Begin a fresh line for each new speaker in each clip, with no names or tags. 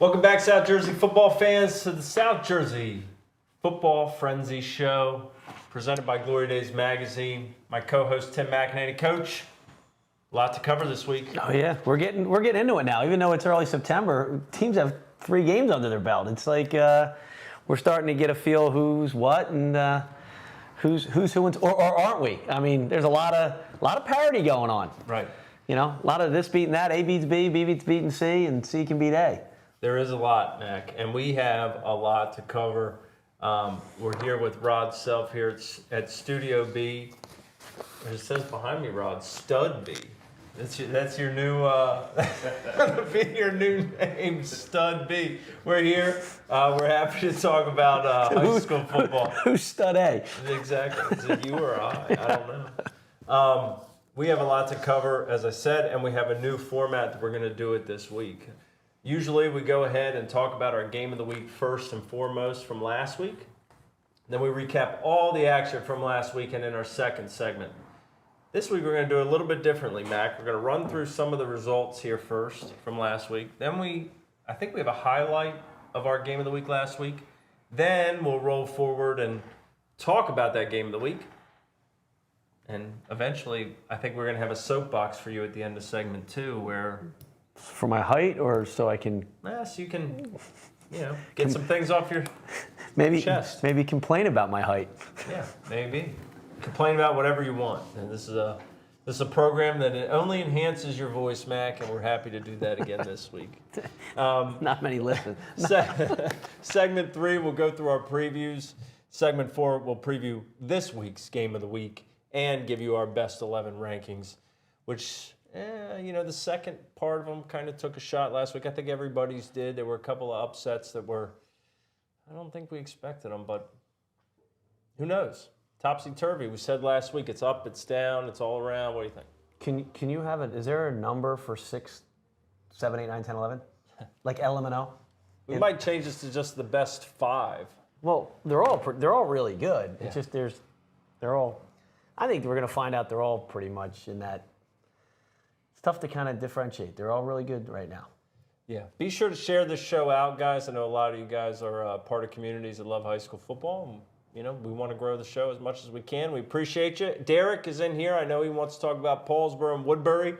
Welcome back, South Jersey football fans, to the South Jersey Football Frenzy Show, presented by Glory Days Magazine. My co-host, Tim McAneney. Coach, a lot to cover this week.
Oh, yeah. We're getting into it now. Even though it's early September, teams have 3 games under their belt. It's like we're starting to get a feel who's what and who's who, or aren't we? I mean, there's a lot of parity going on.
Right.
You know, a lot of this beating that. A beats B, B beats beating C, and C can beat A.
There is a lot, Mack, and we have a lot to cover. We're here with Rod Self here at Studio B. It says behind me, Rod, Stud B. That's your new be your new name, Stud B. We're here. We're happy to talk about high school football.
Who's Stud A?
Exactly. Is it you or I? I don't know. We have a lot to cover, as I said, and we have a new format that we're going to do it this week. Usually we go ahead and talk about our game of the week first and foremost from last week. Then we recap all the action from last week and in our second segment. This week we're going to do it a little bit differently, Mac. We're going to run through some of the results here first from last week. Then I think we have a highlight of our game of the week last week. Then we'll roll forward and talk about that game of the week. And eventually, I think we're going to have a soapbox for you at the end of segment 2 where...
For my height, or so I can...
so you can, get some things off your chest.
Maybe complain about my height.
Yeah, maybe. Complain about whatever you want. And this is a program that only enhances your voice, Mac, and we're happy to do that again this week.
Not many listen.
Segment 3, we'll go through our previews. Segment 4, we'll preview this week's game of the week and give you our best 11 rankings, which... the second part of them kind of took a shot last week. I think everybody's did. There were a couple of upsets that I don't think we expected them, but who knows? Topsy-turvy. We said last week, it's up, it's down, it's all around. What do you think?
Can you have is there a number for 6, 7, 8, 9, 10, 11? Like L, M, and O?
We might change this to just the best 5.
Well, they're all really good.
Yeah.
It's just they're all, I think we're going to find out they're all pretty much in that. Tough to kind of differentiate. They're all really good right now.
Yeah. Be sure to share this show out, guys. I know a lot of you guys are part of communities that love high school football. And, we want to grow the show as much as we can. We appreciate you. Derek is in here. I know he wants to talk about Paulsboro and Woodbury.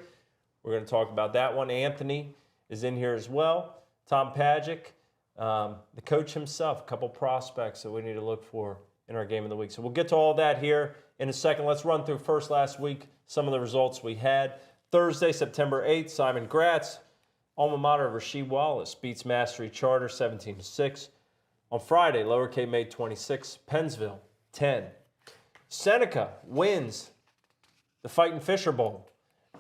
We're going to talk about that one. Anthony is in here as well. Tom Pagic, the coach himself, a couple prospects that we need to look for in our game of the week. So we'll get to all that here in a second. Let's run through first last week some of the results we had. Thursday, September 8th, Simon Gratz, alma mater of Rasheed Wallace, beats Mastery Charter 17-6. On Friday, Lower Cape made 26, Pennsville 10. Seneca wins the Fightin' Fisher Bowl.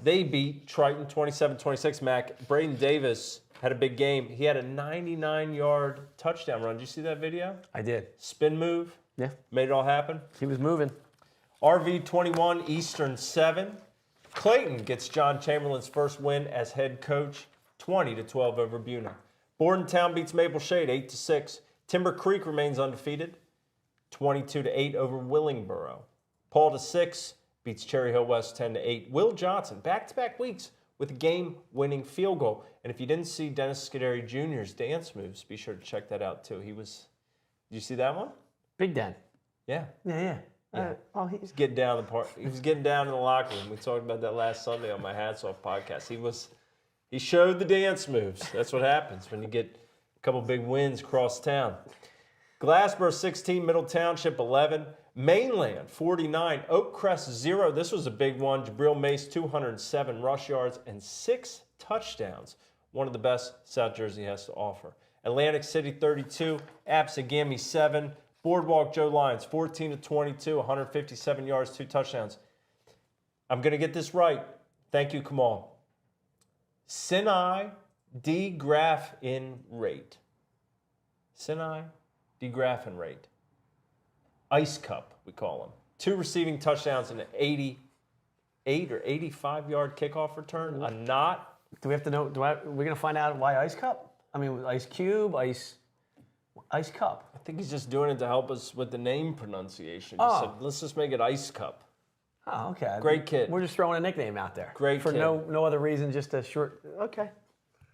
They beat Triton 27-26. Mac, Braden Davis had a big game. He had a 99-yard touchdown run. Did you see that video?
I did.
Spin move.
Yeah.
Made it all happen.
He was moving.
RV 21, Eastern 7. Clayton gets John Chamberlain's first win as head coach, 20-12 over Buna. Bordentown beats Maple Shade, 8-6. Timber Creek remains undefeated, 22-8 over Willingboro. Paul to6 beats Cherry Hill West, 10-8. Will Johnson, back-to-back weeks with a game-winning field goal. And if you didn't see Dennis Scuderi Jr.'s dance moves, be sure to check that out too. Did you see that one?
Big Den.
Yeah.
Yeah.
Yeah. He's getting down He was getting down in the locker room. We talked about that last Sunday on my Hats Off podcast. He showed the dance moves. That's what happens when you get a couple big wins across town. Glassboro 16, Middle Township 11, Mainland 49, Oak Crest 0. This was a big one. Jabril Mace 207 rush yards and 6 touchdowns. One of the best South Jersey has to offer. Atlantic City 32, Absegami 7. Boardwalk Joe Lyons, 14-22, 157 yards, 2 touchdowns. I'm going to get this right. Thank you, Kamal. Sinai D. Graff-in rate. Sinai D. Graff-in rate. Ice Cup, we call him. 2 receiving touchdowns and an 88 or 85-yard kickoff return. A knot.
Do we have to know? We're going to find out why Ice Cup? I mean, Ice Cube, Ice Cup.
I think he's just doing it to help us with the name pronunciation. He said, let's just make it Ice Cup.
Oh, okay.
Great kid.
We're just throwing a nickname out there.
Great
for
kid.
no other reason, just a short. Okay.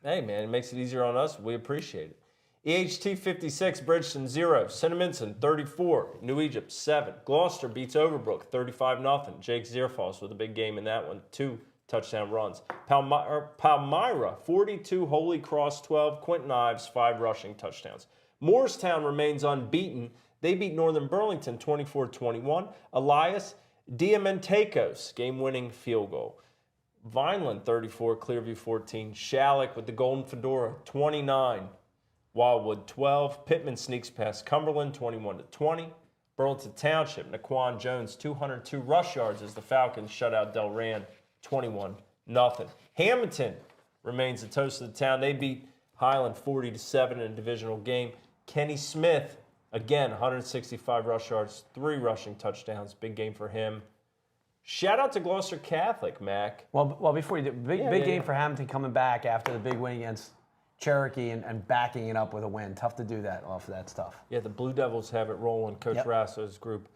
Hey, man, it makes it easier on us. We appreciate it. EHT 56, Bridgeton 0, Cinnamonston 34, New Egypt 7. Gloucester beats Overbrook 35-0. Jake Zierfalls with a big game in that one, 2 touchdown runs. Palmyra 42, Holy Cross 12, Quinton Ives 5 rushing touchdowns. Moorestown remains unbeaten. They beat Northern Burlington 24-21. Elias Diamantecos game-winning field goal. Vineland 34, Clearview 14. Shalleck with the Golden Fedora 29. Wildwood 12. Pittman sneaks past Cumberland 21-20. Burlington Township, Naquan Jones 202 rush yards as the Falcons shut out Delran 21-0. Hamilton remains the toast of the town. They beat Highland 40-7 in a divisional game. Kenny Smith, again, 165 rush yards, 3 rushing touchdowns. Big game for him. Shout out to Gloucester Catholic, Mack.
Well, before you do, big game for Hamilton coming back after the big win against Cherokee and backing it up with a win. Tough to do that off of that stuff.
Yeah, the Blue Devils have it rolling. Coach Rasso's group.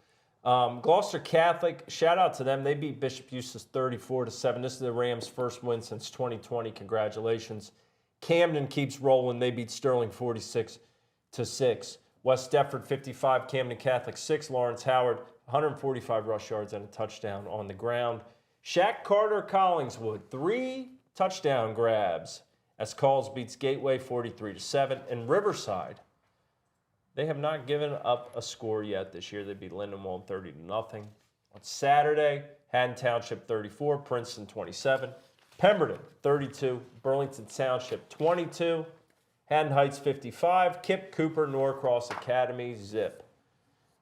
Gloucester Catholic, shout out to them. They beat Bishop Eustace 34-7. This is the Rams' first win since 2020. Congratulations. Camden keeps rolling. They beat Sterling 46-6. West Deptford 55, Camden Catholic 6. Lawrence Howard 145 rush yards and a touchdown on the ground. Shaq Carter Collingswood 3 touchdown grabs as Calls beats Gateway 43-7. And Riverside, they have not given up a score yet this year. They beat Lindenwold 30-0. On Saturday, Haddon Township 34, Princeton 27, Pemberton 32, Burlington Township 22, Haddon Heights 55, Kip Cooper Norcross Academy zip.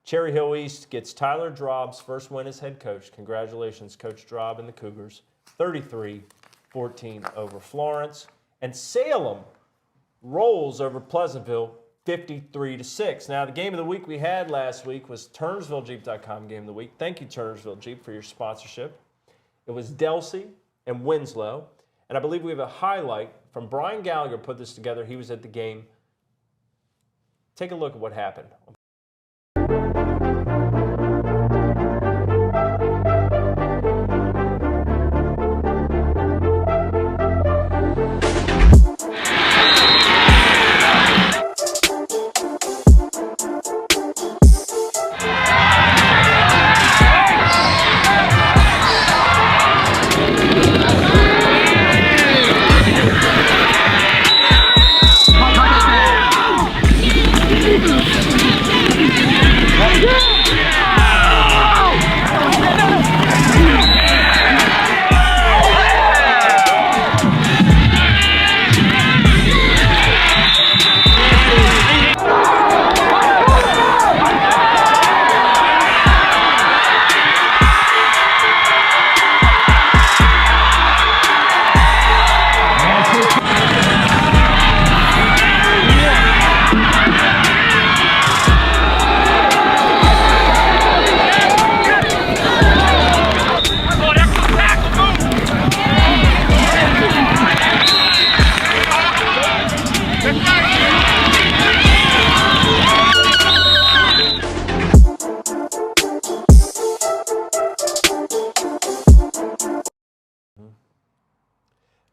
Cherry Hill East gets Tyler Drob's first win as head coach. Congratulations, Coach Drob and the Cougars. 33-14 over Florence. And Salem rolls over Pleasantville 53-6. Now, the game of the week we had last week was TurnersvilleJeep.com game of the week. Thank you, Turnersville Jeep, for your sponsorship. It was Delsey and Winslow. And I believe we have a highlight from Brian Gallagher put this together. He was at the game. Take a look at what happened.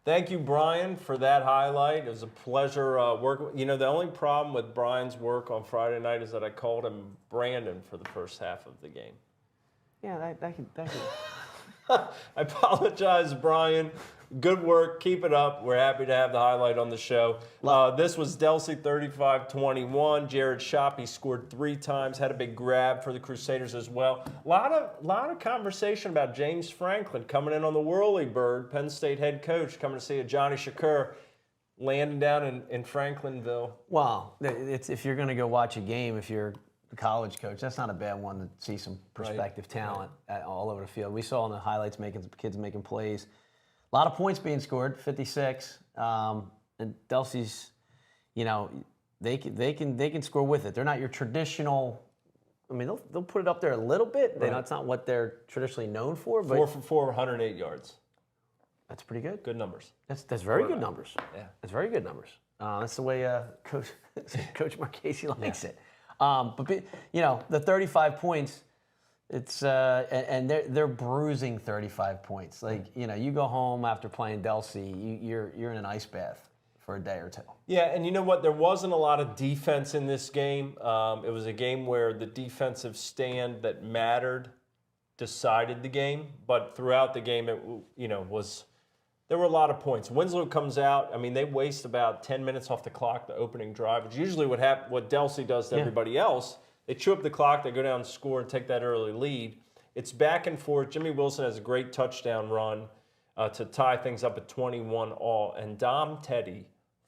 Thank you, Brian, for that highlight. It was a pleasure working. You know, the only problem with Brian's work on Friday night is that I called him Brandon for the first half of the game.
Yeah, that could.
I apologize, Brian. Good work. Keep it up. We're happy to have the highlight on the show. This was Delsey 35-21. Jared Shoppy scored 3 times, had a big grab for the Crusaders as well. A lot of conversation about James Franklin coming in on the Whirlybird, Penn State head coach, coming to see a Johnny Shakur landing down in Franklinville.
Well, it's if you're going to go watch a game, if you're a college coach, that's not a bad one to see some prospective talent all over the field. We saw in the highlights kids making plays. A lot of points being scored, 56. And Delsey's, you know, they can score with it. They're not your traditional. I mean, they'll put it up there a little bit. Right. That's not what they're traditionally known for. But
4 for 4, 108 yards.
That's pretty good.
Good numbers.
That's very good numbers.
Yeah,
that's very good numbers. That's the way Coach Marchese likes it. But you know, the 35 points. It's and they're bruising 35 points. Like, you know, you go home after playing Delsey, you're in an ice bath for a day or two.
Yeah, and you know what? There wasn't a lot of defense in this game. It was a game where the defensive stand that mattered decided the game, but throughout the game, there were a lot of points. Winslow comes out. I mean, they waste about 10 minutes off the clock, the opening drive, which is usually what Delsey does to everybody else. They chew up the clock, they go down and score and take that early lead. It's back and forth. Jimmy Wilson has a great touchdown run to tie things up at 21-all. And Dom Teddy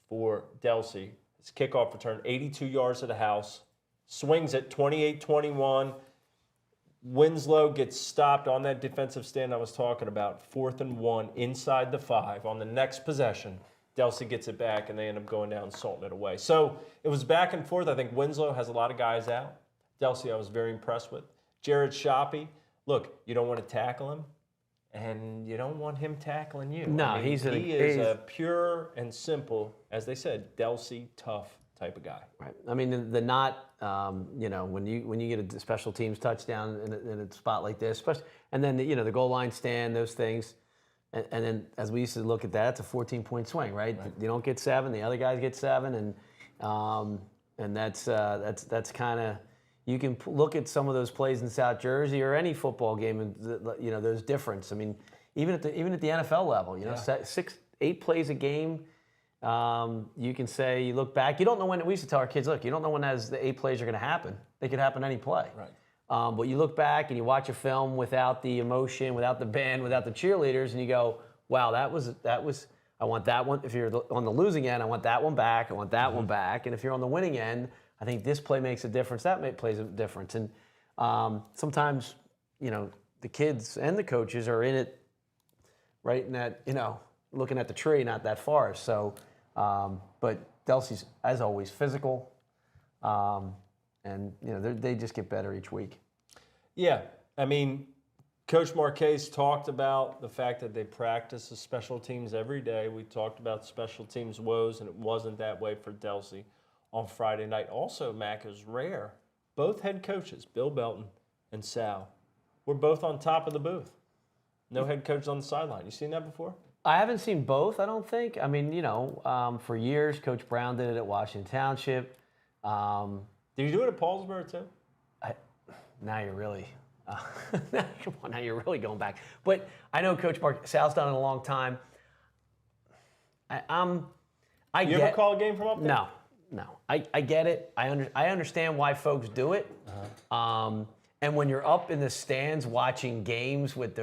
for Delsey, his kickoff return, 82 yards to the house, swings at 28-21. Winslow gets stopped on that defensive stand I was talking about, 4th and 1 inside the 5. On the next possession, Delsey gets it back, and they end up going down and salting it away. So it was back and forth. I think Winslow has a lot of guys out. Delsey I was very impressed with. Jared Shoppy, look, you don't want to tackle him, and you don't want him tackling you.
No,
I mean,
he's
a pure and simple, as they said, Delsey tough type of guy.
Right. I mean, when you get a special teams touchdown in a spot like this, especially, and then the goal line stand, those things, and then as we used to look at that, it's a 14-point swing, right? You don't get 7, the other guys get 7, and that's kind of, you can look at some of those plays in South Jersey or any football game, and there's difference. I mean, even at the NFL level, 6-8 plays a game. You can say, you look back, you don't know when, we used to tell our kids, look, you don't know when the 8 plays are going to happen. They could happen any play.
Right.
But you look back and you watch a film without the emotion, without the band, without the cheerleaders, and you go, wow, that was, I want that one. If you're on the losing end, I want that one back. I want that one back. And if you're on the winning end, I think this play makes a difference. That plays a difference. And sometimes, the kids and the coaches are in it right in that, looking at the tree, not that far. So, but Delsey's, as always, physical, and they just get better each week.
Yeah, I mean, Coach Marquez talked about the fact that they practice the special teams every day. We talked about special teams woes, and it wasn't that way for Delsey on Friday night. Also, Mack, is rare. Both head coaches, Bill Belton and Sal, were both on top of the booth. No head coach on the sideline. You seen that before?
I haven't seen both, I don't think. I mean, for years, Coach Brown did it at Washington Township.
Did you do it at Paulsboro too?
Now you're really, come on, now you're really going back. But I know Coach Sal's done it a long time.
You ever call a game from up there?
No. I get it. I understand why folks do it. And when you're up in the stands watching games with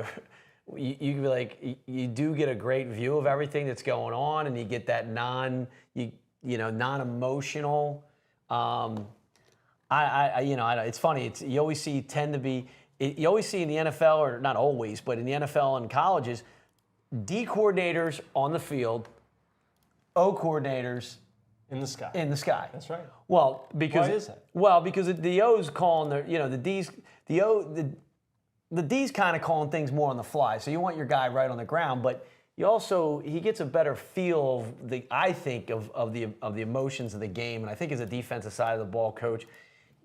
you can be like, you do get a great view of everything that's going on, and you get that non-emotional. It's funny. You always see you always see in the NFL, or not always, but in the NFL and colleges, D coordinators on the field, O coordinators
in the sky.
In the sky.
That's right.
Well, because
why is that?
Well, because the O's calling the D's, the D's kind of calling things more on the fly. So you want your guy right on the ground, but he gets a better feel of the emotions of the game. And I think as a defensive side of the ball coach,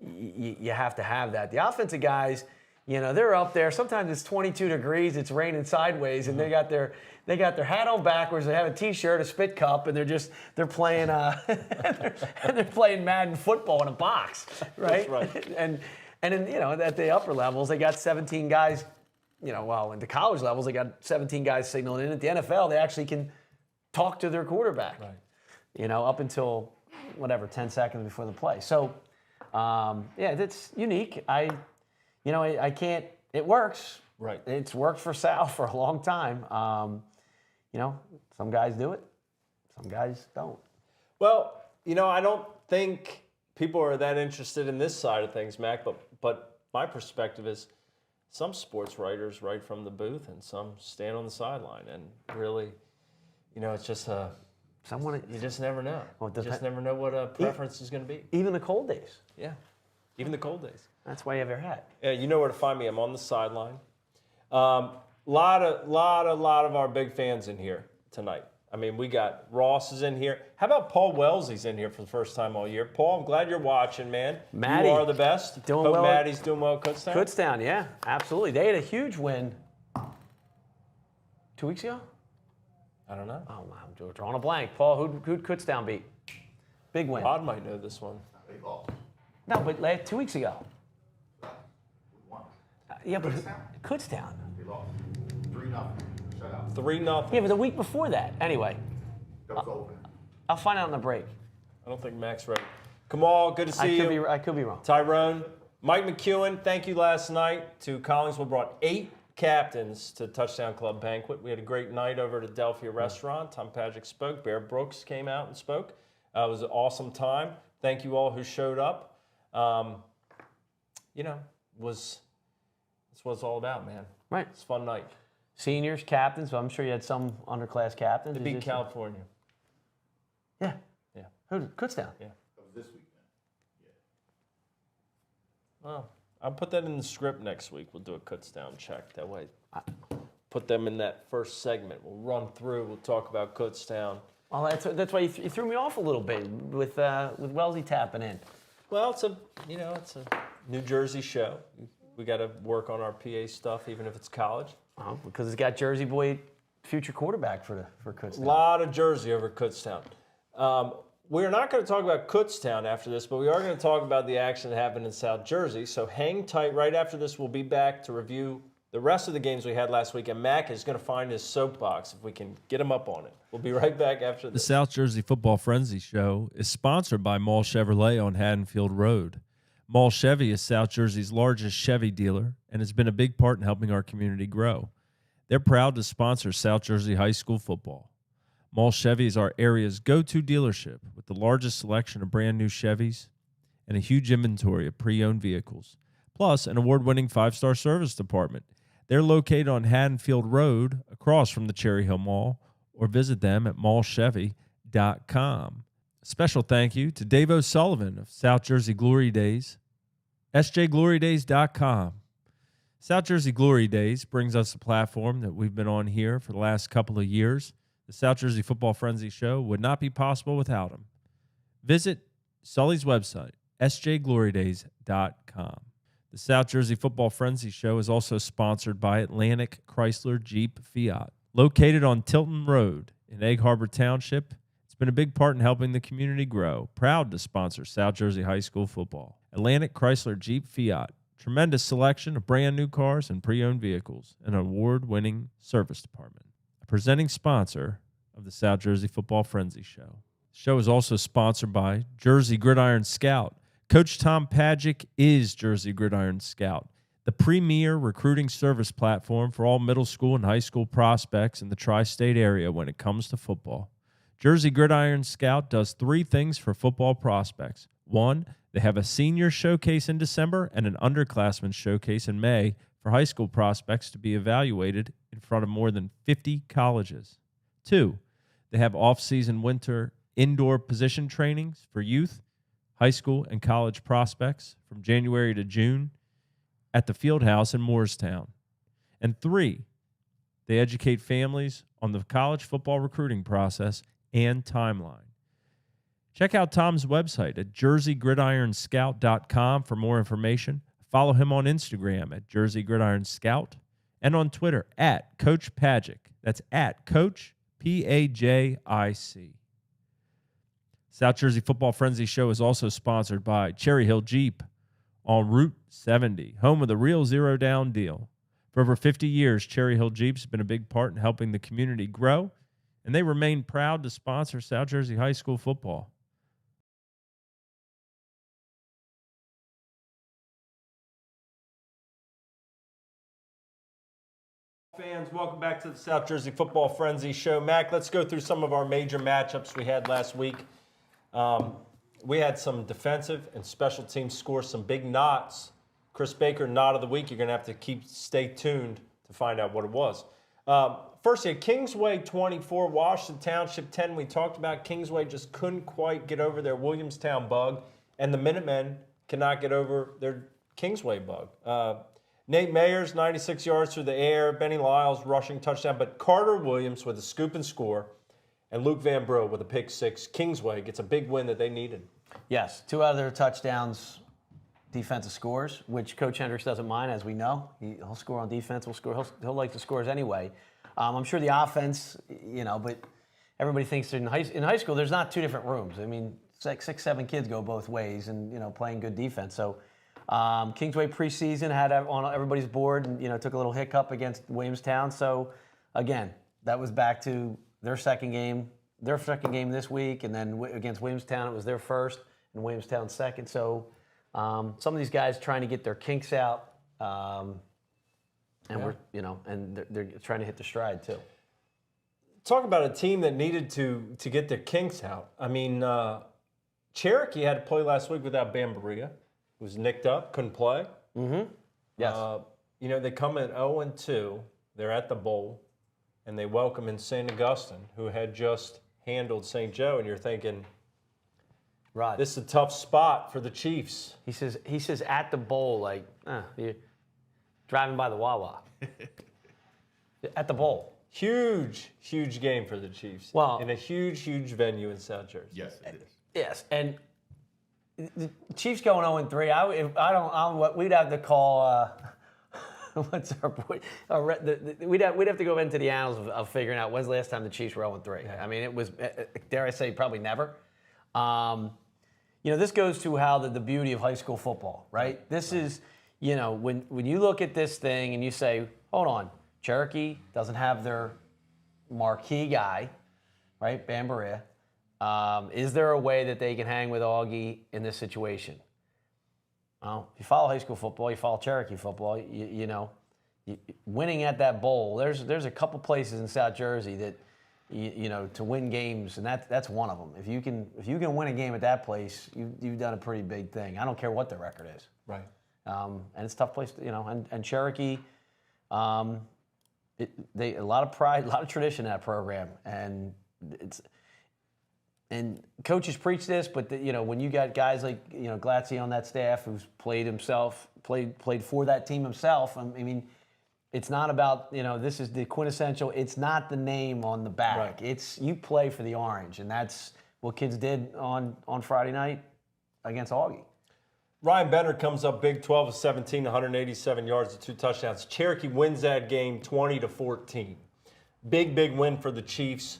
you have to have that. The offensive guys, they're up there. Sometimes it's 22 degrees, it's raining sideways, and they got their hat on backwards. They have a T-shirt, a spit cup, and they're playing and they're playing Madden football in a box, right?
That's right.
And then at the upper levels, they got 17 guys. In the college levels, they got 17 guys signaling in. At the NFL, they actually can talk to their quarterback.
Right.
Up until 10 seconds before the play. So, that's unique. I can't. It works.
Right.
It's worked for Sal for a long time. Some guys do it, some guys don't.
Well, I don't think people are that interested in this side of things, Mac. But my perspective is, some sports writers write from the booth, and some stand on the sideline, and really, it's just you just never know.
Well,
you just never know what a preference is going to be.
Even the cold days.
Yeah, even the cold days.
That's why you have your hat.
Yeah, you know where to find me. I'm on the sideline. Lot of our big fans in here tonight. I mean, we got Ross is in here. How about Paul Wellesley's in here for the first time all year? Paul, I'm glad you're watching, man.
Maddie,
you are the best.
Doing
Hope
well.
Maddie's doing well at Kutztown.
Kutztown, yeah, absolutely. They had a huge win 2 weeks ago.
I don't know.
Oh, I'm drawing a blank. Paul, who'd Kutztown beat? Big win.
Rod might know this one.
They lost.
No, but 2 weeks ago.
We won.
Yeah, but
Kutztown?
Kutztown.
They lost. 3-0. Shut out.
3-0.
Yeah, but the week before that. Anyway,
That was over.
I'll find out on the break.
I don't think Mack's ready. Kamal, good to see you.
I could be wrong.
Tyrone, Mike McEwen, thank you last night to Collingsville. Brought 8 captains to Touchdown Club Banquet. We had a great night over at Adelphia Restaurant. Tom Pagic spoke. Bear Brooks came out and spoke. It was an awesome time. Thank you all who showed up. That's what it's all about, man.
Right.
It's a fun night.
Seniors, captains. Well, I'm sure you had some underclass captains.
They beat California.
Yeah.
Yeah.
Who did? Kutztown.
Yeah.
That was this weekend.
Well, I'll put that in the script next week. We'll do a Kutztown check. That way, put them in that first segment. We'll run through. We'll talk about Kutztown.
Well, that's why you threw me off a little bit with Wellesley tapping in.
Well, it's a New Jersey show. We got to work on our PA stuff, even if it's college.
Because it's got Jersey boy future quarterback for Kutztown.
A lot of Jersey over Kutztown. We're not going to talk about Kutztown after this, but we are going to talk about the action that happened in South Jersey. So hang tight. Right after this, we'll be back to review the rest of the games we had last week. And Mack is going to find his soapbox if we can get him up on it. We'll be right back after
The
this.
South Jersey Football Frenzy Show is sponsored by Mall Chevrolet on Haddonfield Road. Mall Chevy is South Jersey's largest Chevy dealer and has been a big part in helping our community grow. They're proud to sponsor South Jersey High School football. Mall Chevy is our area's go-to dealership with the largest selection of brand new Chevys and a huge inventory of pre-owned vehicles, plus an award-winning 5-star service department. They're located on Haddonfield Road across from the Cherry Hill Mall, or visit them at mallchevy.com. A special thank you to Dave O'Sullivan of South Jersey Glory Days, sjglorydays.com. South Jersey Glory Days brings us a platform that we've been on here for the last couple of years. The South Jersey Football Frenzy Show would not be possible without him. Visit Sully's website, sjglorydays.com. The South Jersey Football Frenzy Show is also sponsored by Atlantic Chrysler Jeep Fiat. Located on Tilton Road in Egg Harbor Township, it's been a big part in helping the community grow. Proud to sponsor South Jersey High School football. Atlantic Chrysler Jeep Fiat. Tremendous selection of brand new cars and pre-owned vehicles. An award-winning service department. A presenting sponsor of the South Jersey Football Frenzy Show. The show is also sponsored by Jersey Gridiron Scout. Coach Tom Pagic is Jersey Gridiron Scout, the premier recruiting service platform for all middle school and high school prospects in the tri-state area when it comes to football. Jersey Gridiron Scout does 3 things for football prospects. 1, they have a senior showcase in December and an underclassmen showcase in May for high school prospects to be evaluated in front of more than 50 colleges. 2, they have off-season winter indoor position trainings for youth, high school, and college prospects from January to June at the Fieldhouse in Moorestown. And 3, they educate families on the college football recruiting process and timeline. Check out Tom's website at jerseygridironscout.com for more information. Follow him on Instagram at Jersey Gridiron Scout and on Twitter at Coach Pagic. That's at Coach Pajic. South Jersey Football Frenzy Show is also sponsored by Cherry Hill Jeep on Route 70, home of the real zero down deal. For over 50 years, Cherry Hill Jeep's has been a big part in helping the community grow, and they remain proud to sponsor South Jersey High School football.
Fans, welcome back to the South Jersey Football Frenzy Show. Mack, let's go through some of our major matchups we had last week. We had some defensive and special team scores, some big knots. Chris Baker, knot of the week. You're going to have to stay tuned to find out what it was. First, you had Kingsway 24, Washington Township 10. We talked about Kingsway just couldn't quite get over their Williamstown bug, and the Minutemen cannot get over their Kingsway bug. Nate Mayers, 96 yards through the air. Benny Lyles, rushing touchdown. But Carter Williams with a scoop and score. And Luke Van Bro with a pick 6. Kingsway gets a big win that they needed.
Yes, 2 out of their touchdowns, defensive scores, which Coach Hendricks doesn't mind, as we know. He'll score on defense. He'll like the scores anyway. I'm sure the offense, but everybody thinks in high school there's not two different rooms. I mean, it's like 6, 7 kids go both ways, and playing good defense. So Kingsway preseason had on everybody's board, and took a little hiccup against Williamstown. So again, that was back to their second game this week, and then against Williamstown it was their first and Williamstown second. So some of these guys trying to get their kinks out, and they're trying to hit their stride too.
Talk about a team that needed to get their kinks out. I mean, Cherokee had to play last week without Bambaria, who was nicked up, couldn't play.
Mm-hmm. Yes.
They come in 0-2. They're at the bowl, and they welcome in St. Augustine, who had just handled St. Joe, and you're thinking,
Rod,
this is a tough spot for the Chiefs.
He says at the bowl, like you're driving by the Wawa. At the bowl.
Huge game for the Chiefs.
Well,
in a huge venue in South Jersey.
Yes, it is.
Yes, and the Chiefs going 0-3. We'd have to call. What's our point? We'd have to go into the annals of figuring out when's the last time the Chiefs were 0-3. Yeah. I mean, it was, dare I say, probably never. This goes to how the beauty of high school football, right? This is, when you look at this thing and you say, hold on, Cherokee doesn't have their marquee guy, right, Bambaria. Is there a way that they can hang with Augie in this situation? Well, if you follow high school football, you follow Cherokee football, winning at that bowl, there's a couple places in South Jersey that, to win games, and that's one of them. If you can win a game at that place, you've done a pretty big thing. I don't care what the record is.
Right.
And it's a tough place, and Cherokee, a lot of pride, a lot of tradition in that program, and coaches preach this, but when you got guys like Glatzy on that staff who's played for that team himself. I mean, it's not about this is the quintessential. It's not the name on the back.
Right.
It's you play for the orange, and that's what kids did on Friday night against Augie.
Ryan Benner comes up big, 12 of 17, 187 yards and 2 touchdowns. Cherokee wins that game 20-14. Big win for the Chiefs.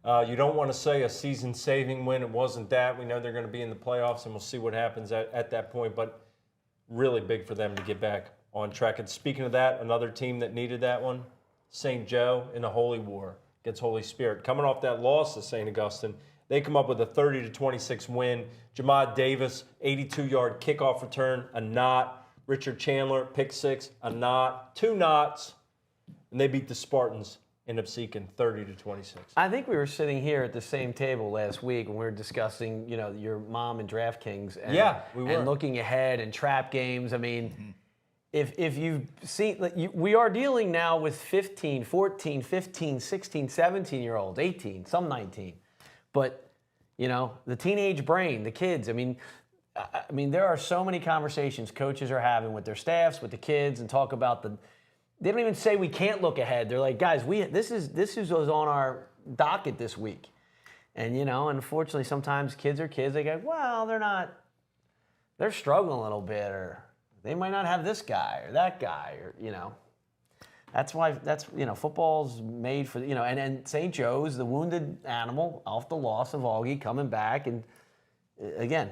You don't want to say a season-saving win. It wasn't that. We know they're going to be in the playoffs, and we'll see what happens at that point. But really big for them to get back on track. And speaking of that, another team that needed that one, St. Joe in the Holy War against Holy Spirit. Coming off that loss to St. Augustine, they come up with a 30-26 win. Jamad Davis, 82-yard kickoff return, a knot. Richard Chandler, pick 6, a knot, 2 knots. And they beat the Spartans in Absecon 30-26.
I think we were sitting here at the same table last week when we were discussing, your mom and DraftKings. And,
yeah, we were.
And looking ahead and trap games. I mean, if you've seen, we are dealing now with 15, 14, 15, 16, 17-year-olds, 18, some 19. But, the teenage brain, the kids, I mean, there are so many conversations coaches are having with their staffs, with the kids, and talk about they don't even say we can't look ahead. They're like, guys, this is what's on our docket this week. And, unfortunately, sometimes kids are kids. They go, well, they're struggling a little bit, or they might not have this guy or that guy, or, That's why football's made for, and St. Joe's, the wounded animal off the loss of Augie, coming back and, again,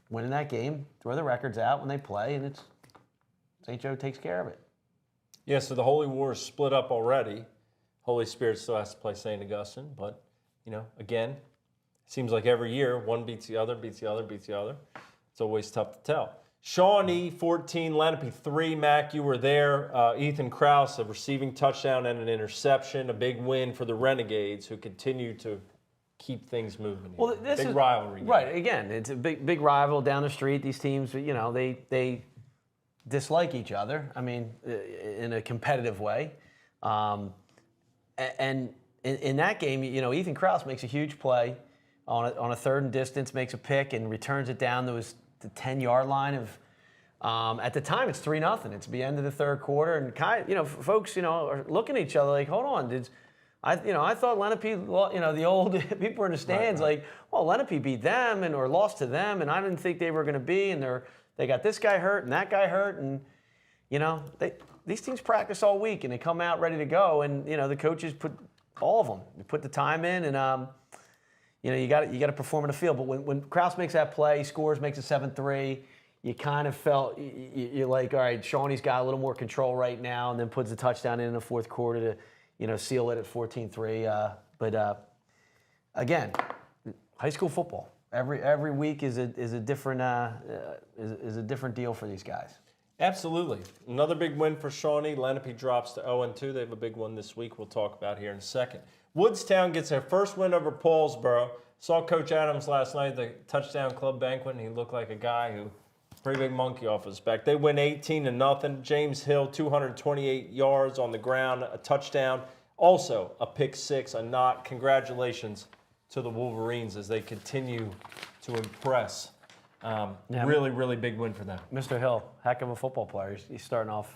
winning that game, throw the records out when they play, and St. Joe takes care of it.
Yeah, so the Holy War is split up already. Holy Spirit still has to play St. Augustine, but, again, it seems like every year one beats the other, beats the other, beats the other. It's always tough to tell. Shawnee, 14, Lenape, 3. Mack, you were there. Ethan Krause, a receiving touchdown and an interception. A big win for the Renegades, who continue to keep things moving.
Well, this
big
is
rivalry.
Right, again, it's a big rival down the street. These teams, they dislike each other, I mean, in a competitive way. And in that game, Ethan Krause makes a huge play on a 3rd and distance, makes a pick and returns it down to the 10-yard line of, at the time, it's 3-0. It's the end of the 3rd quarter, and folks, are looking at each other like, hold on, I thought Lenape, the old people in the stands, right. Like, well, Lenape beat them or lost to them, and I didn't think they were going to be, and they got this guy hurt and that guy hurt, and these teams practice all week and they come out ready to go, and the coaches put all of them. They put the time in, and you got to perform in the field. But when Krause makes that play, he scores, makes it 7-3. You kind of felt you're like, all right, Shawnee's got a little more control right now, and then puts the touchdown in the fourth quarter to seal it at 14-3. But again, high school football every week is a different deal for these guys.
Absolutely. Another big win for Shawnee. Lenape drops to 0-2. They have a big one this week we'll talk about here in a second. Woodstown gets their first win over Paulsboro. Saw Coach Adams last night at the Touchdown Club banquet, and he looked like a guy who pretty big monkey off his back. They win 18-0. James Hill, 228 yards on the ground, a touchdown. Also, a pick six, a knot. Congratulations to the Wolverines as they continue to impress. Really, really big win for them.
Mr. Hill, heck of a football player. He's starting off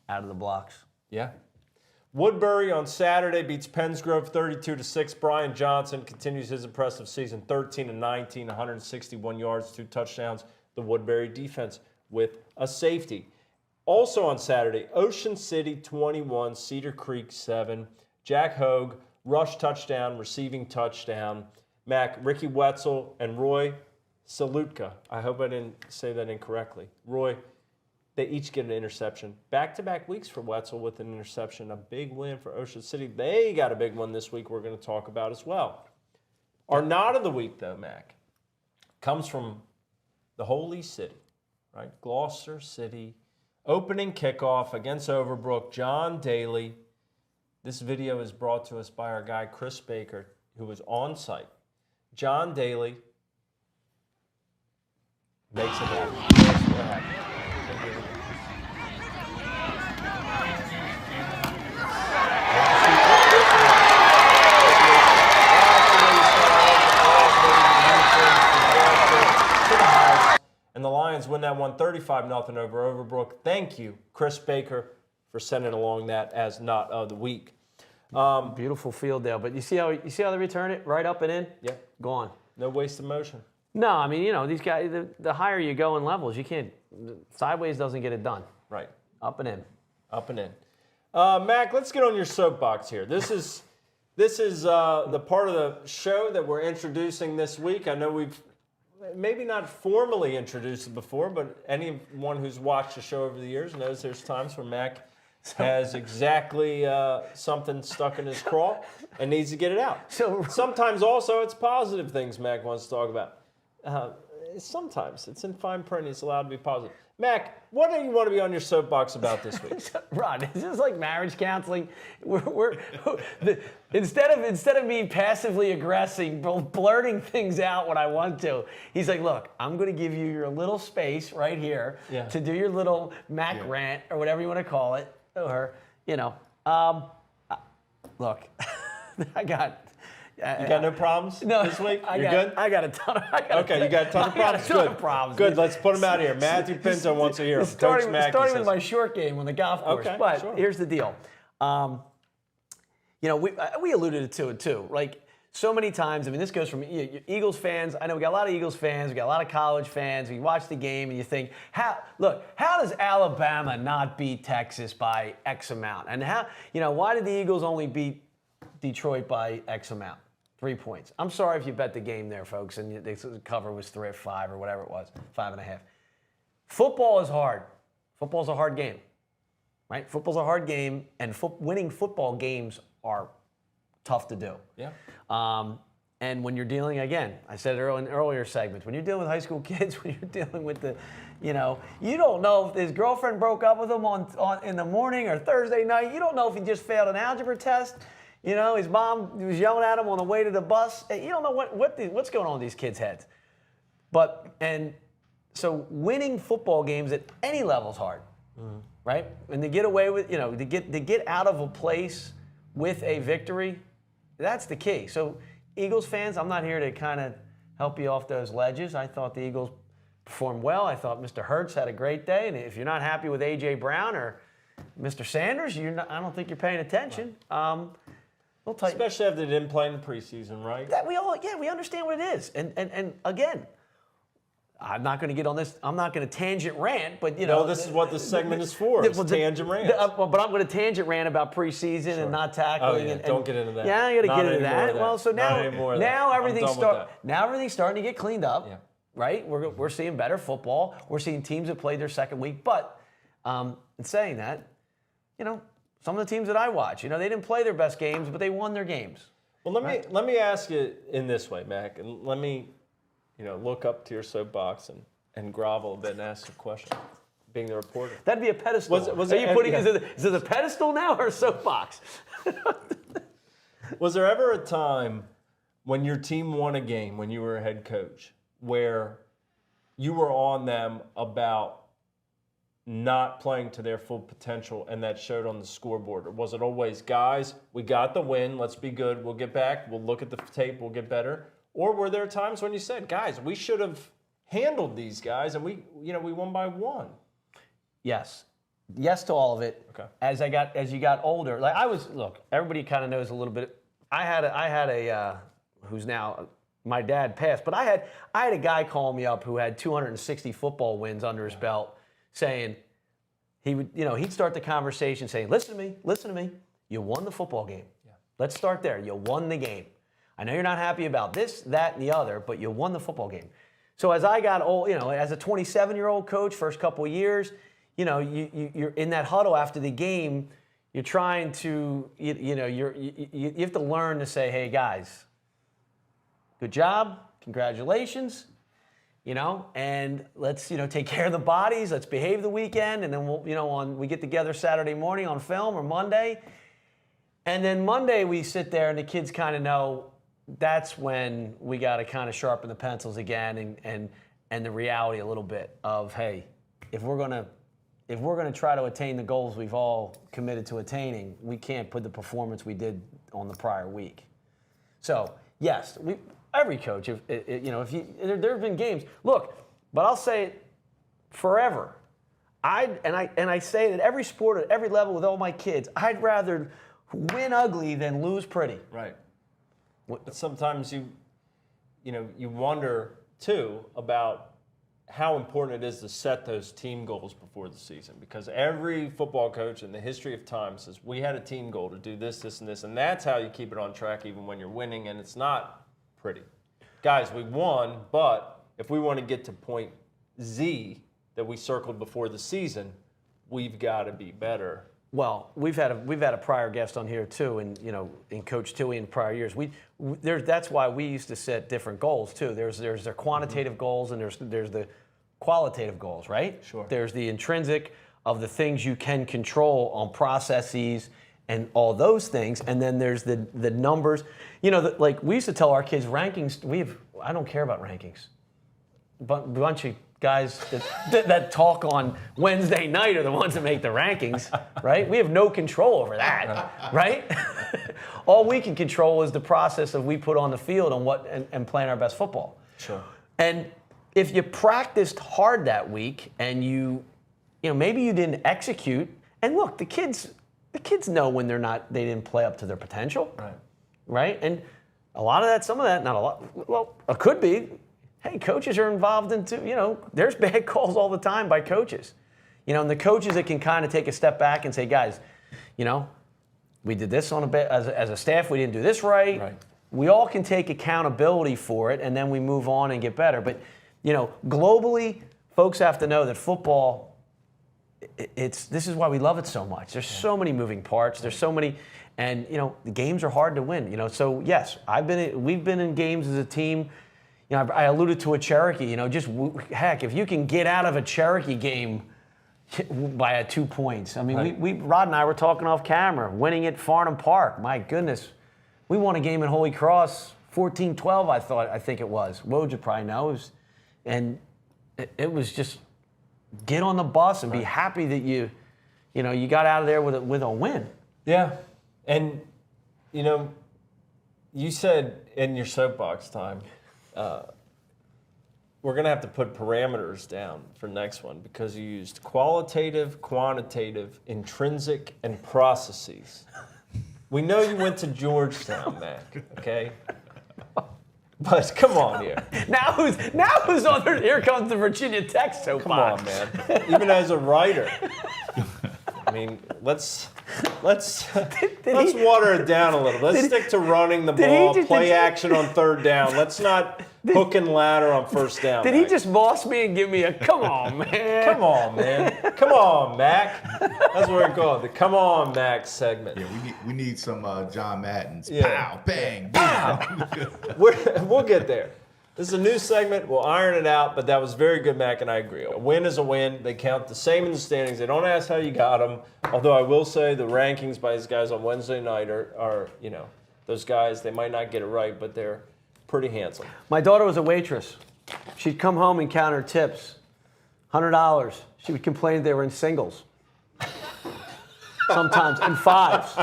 out of the blocks.
Yeah. Woodbury on Saturday beats Pennsgrove 32-6. Brian Johnson continues his impressive season, 13-19, 161 yards, 2 touchdowns. The Woodbury defense with a safety. Also on Saturday, Ocean City 21, Cedar Creek 7. Jack Hogue, rush touchdown, receiving touchdown. Mack, Ricky Wetzel, and Roy Salutka. I hope I didn't say that incorrectly. Roy, they each get an interception. Back-to-back weeks for Wetzel with an interception. A big win for Ocean City. They got a big one this week we're going to talk about as well. Our nod of the week, though, Mac, comes from the Holy City, right? Gloucester City. Opening kickoff against Overbrook. John Daly. This video is brought to us by our guy, Chris Baker, who was on site. John Daly makes it happen. Makes it happen. And the Lions win that one 35-0 over Overbrook. Thank you, Chris Baker, for sending along that as not of the week.
Beautiful field there, but you see how they return it right up and in?
Yeah.
Gone.
No wasted motion.
No, I mean, these guys, the higher you go in levels, you can't, sideways doesn't get it done.
Right.
Up and in.
Up and in. Mac, let's get on your soapbox here. This is the part of the show that we're introducing this week. I know we've maybe not formally introduced it before, but anyone who's watched the show over the years knows there's times where Mac has exactly something stuck in his craw and needs to get it out.
So
sometimes also it's positive things Mac wants to talk about. Sometimes it's in fine print. It's allowed to be positive. Mac, what do you want to be on your soapbox about this week?
Ron, is this like marriage counseling? Instead of me passively aggressive, blurting things out when I want to, he's like, look, I'm going to give you your little space right here to do your little Mac rant or whatever you want to call it. Or, look, I got...
You got no problems this week? You're good?
I got a ton of
you got a ton of problems? Good.
Problems.
Good, let's put them out here. Matthew Pinto wants to hear them.
Starting with my short game on the golf course.
Okay,
but
sure.
Here's the deal. We alluded to it too. Like so many times, I mean, this goes from Eagles fans. I know we got a lot of Eagles fans. We got a lot of college fans. We watch the game and you think, how does Alabama not beat Texas by X amount? And why did the Eagles only beat Detroit by X amount? 3 points. I'm sorry if you bet the game there, folks, and the cover was 3 or 5 or whatever it was, 5.5. Football is hard. Football's a hard game, right? Football's a hard game, and winning football games are tough to do.
Yeah.
And when you're dealing, again, I said it in earlier segments, when you're dealing with high school kids, when you're dealing with you don't know if his girlfriend broke up with him in the morning or Thursday night. You don't know if he just failed an algebra test. His mom was yelling at him on the way to the bus. You don't know what's going on in these kids' heads. So winning football games at any level is hard, right? And to get away with, to get out of a place with a victory, that's the key. So Eagles fans, I'm not here to kind of help you off those ledges. I thought the Eagles performed well. I thought Mr. Hurts had a great day. And if you're not happy with A.J. Brown or Mr. Sanders, I don't think you're paying attention.
Especially after they didn't play in the preseason, right?
We understand what it is. And again, I'm not going to get on this. I'm not going to tangent rant, but
No, this is what this segment is for. It's tangent rants.
But I'm going to tangent rant about preseason and not tackling.
Oh, yeah. Don't get into that.
Yeah, I got to
Not
get into
anymore
that.
of that.
Well, so
Not anymore of that.
now
I'm
everything's
done with that.
now everything's starting to get cleaned up.
Yeah.
Right? We're seeing better football. We're seeing teams that played their second week. But in saying that, some of the teams that I watch, they didn't play their best games, but they won their games.
Well, let me ask you in this way, Mac, and let me, look up to your soapbox and grovel a bit and ask a question, being the reporter.
That'd be a pedestal.
Was
Are
it-
you putting
yeah.
is it a pedestal now or a soapbox?
Was there ever a time when your team won a game, when you were a head coach, where you were on them about not playing to their full potential and that showed on the scoreboard? Or was it always, guys, we got the win, let's be good, we'll get back, we'll look at the tape, we'll get better? Or were there times when you said, guys, we should have handled these guys and we won by one?
Yes. Yes to all of it.
Okay.
As you got older, everybody kind of knows a little bit. I had a who's now my dad passed, but I had a guy call me up who had 260 football wins under his belt, saying he'd start the conversation saying, listen to me, you won the football game. Yeah. Let's start there. You won the game. I know you're not happy about this, that, and the other, but you won the football game. So as I got old, as a 27-year-old coach, first couple of years, you're in that huddle after the game. You're trying to, you have to learn to say, hey guys, good job, congratulations, and let's take care of the bodies. Let's behave the weekend, and then we get together Saturday morning on film or Monday, and then Monday we sit there and the kids kind of know that's when we got to kind of sharpen the pencils again and the reality a little bit of, hey, if we're gonna try to attain the goals we've all committed to attaining, we can't put the performance we did on the prior week. So yes, every coach, there have been games. Look, but I'll say it forever. I say it at every sport, at every level with all my kids. I'd rather win ugly than lose pretty.
Right. But sometimes you wonder too about how important it is to set those team goals before the season, because every football coach in the history of time says we had a team goal to do this, this, and this, and that's how you keep it on track even when you're winning, and it's not pretty. Guys, we won, but if we want to get to point Z that we circled before the season, we've got to be better.
Well, we've had a prior guest on here too, and in Coach Tui in prior years, that's why we used to set different goals too. There's their quantitative goals and there's the qualitative goals, right?
Sure.
There's the intrinsic of the things you can control on processes and all those things, and then there's the numbers. Like we used to tell our kids rankings. I don't care about rankings. But bunch of guys that talk on Wednesday night are the ones that make the rankings, right? We have no control over that, right? All we can control is the process that we put on the field and playing our best football.
Sure.
And if you practiced hard that week and maybe you didn't execute, and look, the kids know when they didn't play up to their potential, right? And a lot of that, some of that, not a lot. Well, it could be. Hey, coaches are involved in too. There's bad calls all the time by coaches. And the coaches that can kind of take a step back and say, guys, we did this as a staff, we didn't do this right.
Right.
We all can take accountability for it, and then we move on and get better. But globally, folks have to know that football, this is why we love it so much. There's so many moving parts. There's so many, and the games are hard to win. So yes, we've been in games as a team. I alluded to a Cherokee. Heck, if you can get out of a Cherokee game by 2 points. I mean,
Right.
Rod and I were talking off camera, winning at Farnham Park. My goodness, we won a game in Holy Cross, 14-12. I think it was. Woj probably knows, and it was just get on the bus and be happy that you got out of there with a win.
Yeah, and you said in your soapbox time. We're going to have to put parameters down for next one because you used qualitative, quantitative, intrinsic, and processes. We know you went to Georgetown, Mac, okay? But come on here.
Now who's on there? Here comes the Virginia Tech soapbox.
Come on, man. Even as a writer. I mean, let's water it down a little. Let's stick to running the ball, play action on third down. Let's not hook and ladder on first down.
Did he just boss me and give me a come on, man?
Come on, man. Come on, Mack. That's what we're calling the Come On, Mack segment.
Yeah, we need some John Madden's.
Yeah.
Pow, bang, pow.
We'll get there. This is a new segment. We'll iron it out, but that was very good, Mack, and I agree. A win is a win. They count the same in the standings. They don't ask how you got them. Although I will say the rankings by these guys on Wednesday night are those guys, they might not get it right, but they're pretty handsome.
My daughter was a waitress. She'd come home and count her tips. $100. She would complain they were in singles. Sometimes, in fives.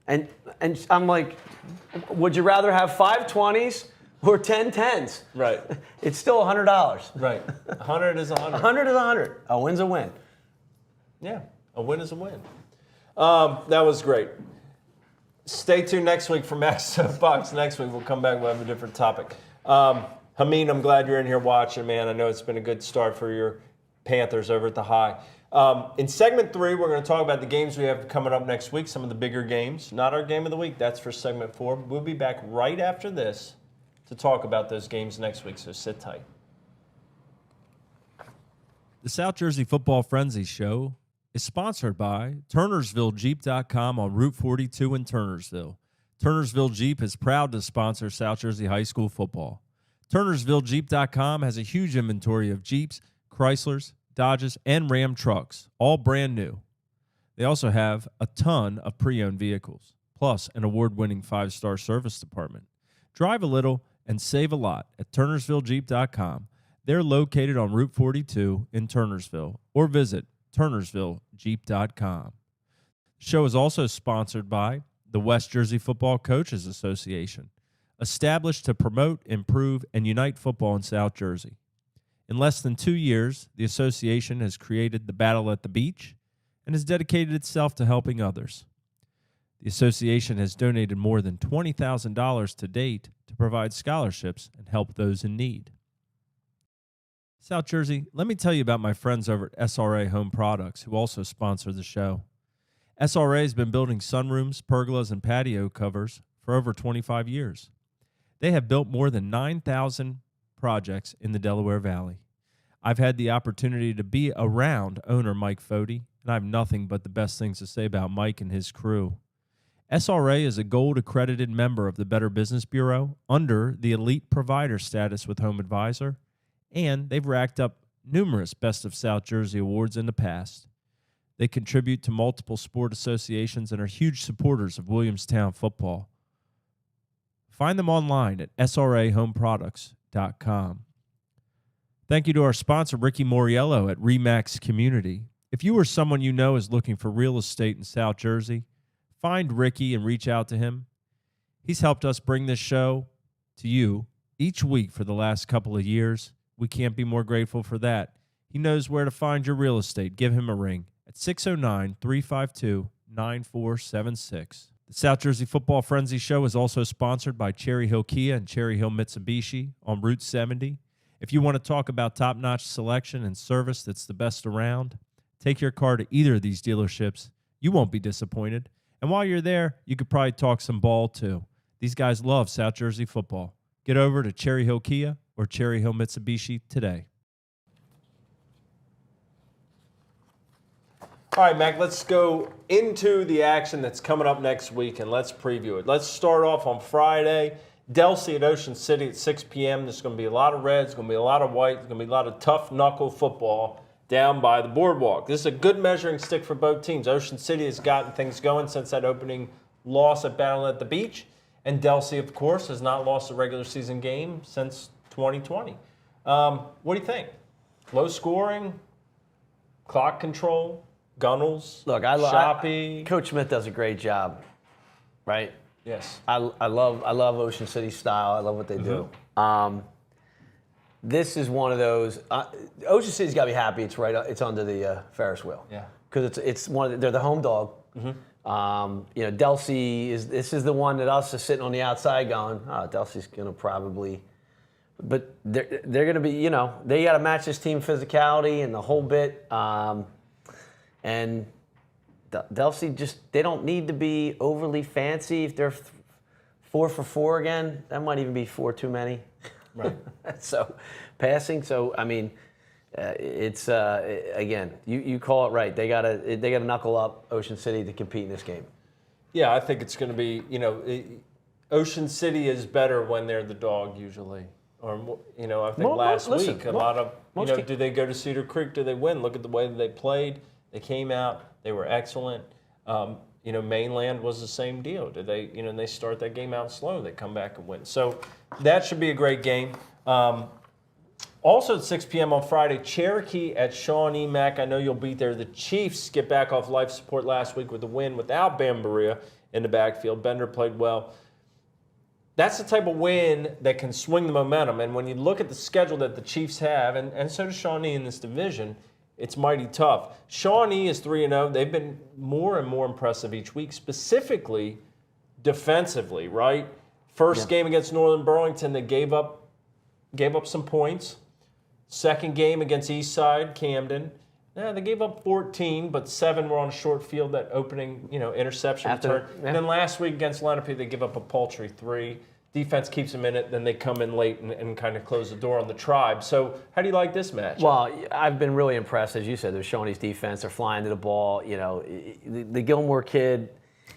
And I'm like, would you rather have 5 20s or 10 10s?
Right.
It's still $100.
Right. 100 is 100.
100 is 100. A win's a win.
Yeah, a win is a win. That was great. Stay tuned next week for Mack's Soapbox. Next week we'll come back. We'll have a different topic. Hameen, I'm glad you're in here watching, man. I know it's been a good start for your Panthers over at the High. In segment 3, we're going to talk about the games we have coming up next week, some of the bigger games. Not our game of the week. That's for segment 4. We'll be back right after this to talk about those games next week, so sit tight.
The South Jersey Football Frenzy Show is sponsored by TurnersvilleJeep.com on Route 42 in Turnersville. Turnersville Jeep is proud to sponsor South Jersey High School football. TurnersvilleJeep.com has a huge inventory of Jeeps, Chryslers, Dodges, and Ram trucks, all brand new. They also have a ton of pre-owned vehicles, plus an award-winning 5-star service department. Drive a little and save a lot at TurnersvilleJeep.com. They're located on Route 42 in Turnersville, or visit TurnersvilleJeep.com. The show is also sponsored by the West Jersey Football Coaches Association, established to promote, improve, and unite football in South Jersey. In less than 2 years, the association has created the Battle at the Beach and has dedicated itself to helping others. The association has donated more than $20,000 to date to provide scholarships and help those in need. South Jersey, let me tell you about my friends over at SRA Home Products, who also sponsor the show. SRA has been building sunrooms, pergolas, and patio covers for over 25 years. They have built more than 9,000 projects in the Delaware Valley. I've had the opportunity to be around owner Mike Fody, and I have nothing but the best things to say about Mike and his crew. SRA is a gold-accredited member of the Better Business Bureau under the Elite Provider status with Home Advisor, and they've racked up numerous Best of South Jersey awards in the past. They contribute to multiple sport associations and are huge supporters of Williamstown football. Find them online at srahomeproducts.com. Thank you to our sponsor, Ricky Moriello at Remax Community. If you or someone you know is looking for real estate in South Jersey, find Ricky and reach out to him. He's helped us bring this show to you each week for the last couple of years. We can't be more grateful for that. He knows where to find your real estate. Give him a ring at 609-352-9476. The South Jersey Football Frenzy Show is also sponsored by Cherry Hill Kia and Cherry Hill Mitsubishi on Route 70. If you want to talk about top-notch selection and service that's the best around, take your car to either of these dealerships. You won't be disappointed. And while you're there, you could probably talk some ball too. These guys love South Jersey football. Get over to Cherry Hill Kia or Cherry Hill Mitsubishi today.
All right, Mack, let's go into the action that's coming up next week, and let's preview it. Let's start off on Friday. Delsey at Ocean City at 6 p.m. There's going to be a lot of red. There's going to be a lot of white. There's going to be a lot of tough knuckle football down by the boardwalk. This is a good measuring stick for both teams. Ocean City has gotten things going since that opening loss at Battle at the Beach. And Delsey, of course, has not lost a regular season game since 2020. What do you think? Low scoring, clock control, gunnels,
Look,
choppy.
Coach Smith does a great job, right?
Yes.
I love Ocean City style. I love what they do. This is one of those. Ocean City's got to be happy. It's right. It's under the Ferris wheel.
Yeah.
Because it's one. They're the home dog. Delsey this is the one that us is sitting on the outside going, oh, Delsey's going to probably, but they're going to be, they got to match this team physicality and the whole bit. And Delsey they don't need to be overly fancy. If they're 4 for 4 again, that might even be 4 too many.
Right.
So passing. So I mean, it's again, you call it right. They gotta knuckle up Ocean City to compete in this game.
Yeah, I think it's going to be, Ocean City is better when they're the dog usually. Or, I think last week, a lot of, do they go to Cedar Creek? Do they win? Look at the way that they played. They came out. They were excellent. Mainland was the same deal. Did they, they start that game out slow. They come back and win. So that should be a great game. Also at 6 p.m. on Friday, Cherokee at Shawnee. Mack, I know you'll be there. The Chiefs get back off life support last week with a win without Bam Berea in the backfield. Bender played well. That's the type of win that can swing the momentum. And when you look at the schedule that the Chiefs have, and so does Shawnee in this division, it's mighty tough. Shawnee is 3-0. They've been more and more impressive each week, specifically defensively, right? First game against Northern Burlington, they gave up some points. Second game against Eastside, Camden. They gave up 14, but 7 were on a short field, that opening, interception return. And then last week against Lenape, they give up a paltry 3. Defense keeps them in it, then they come in late and kind of close the door on the Tribe. So how do you like this match?
Well, I've been really impressed, as you said, with Shawnee's defense. They're flying to the ball. The Gilmore kid,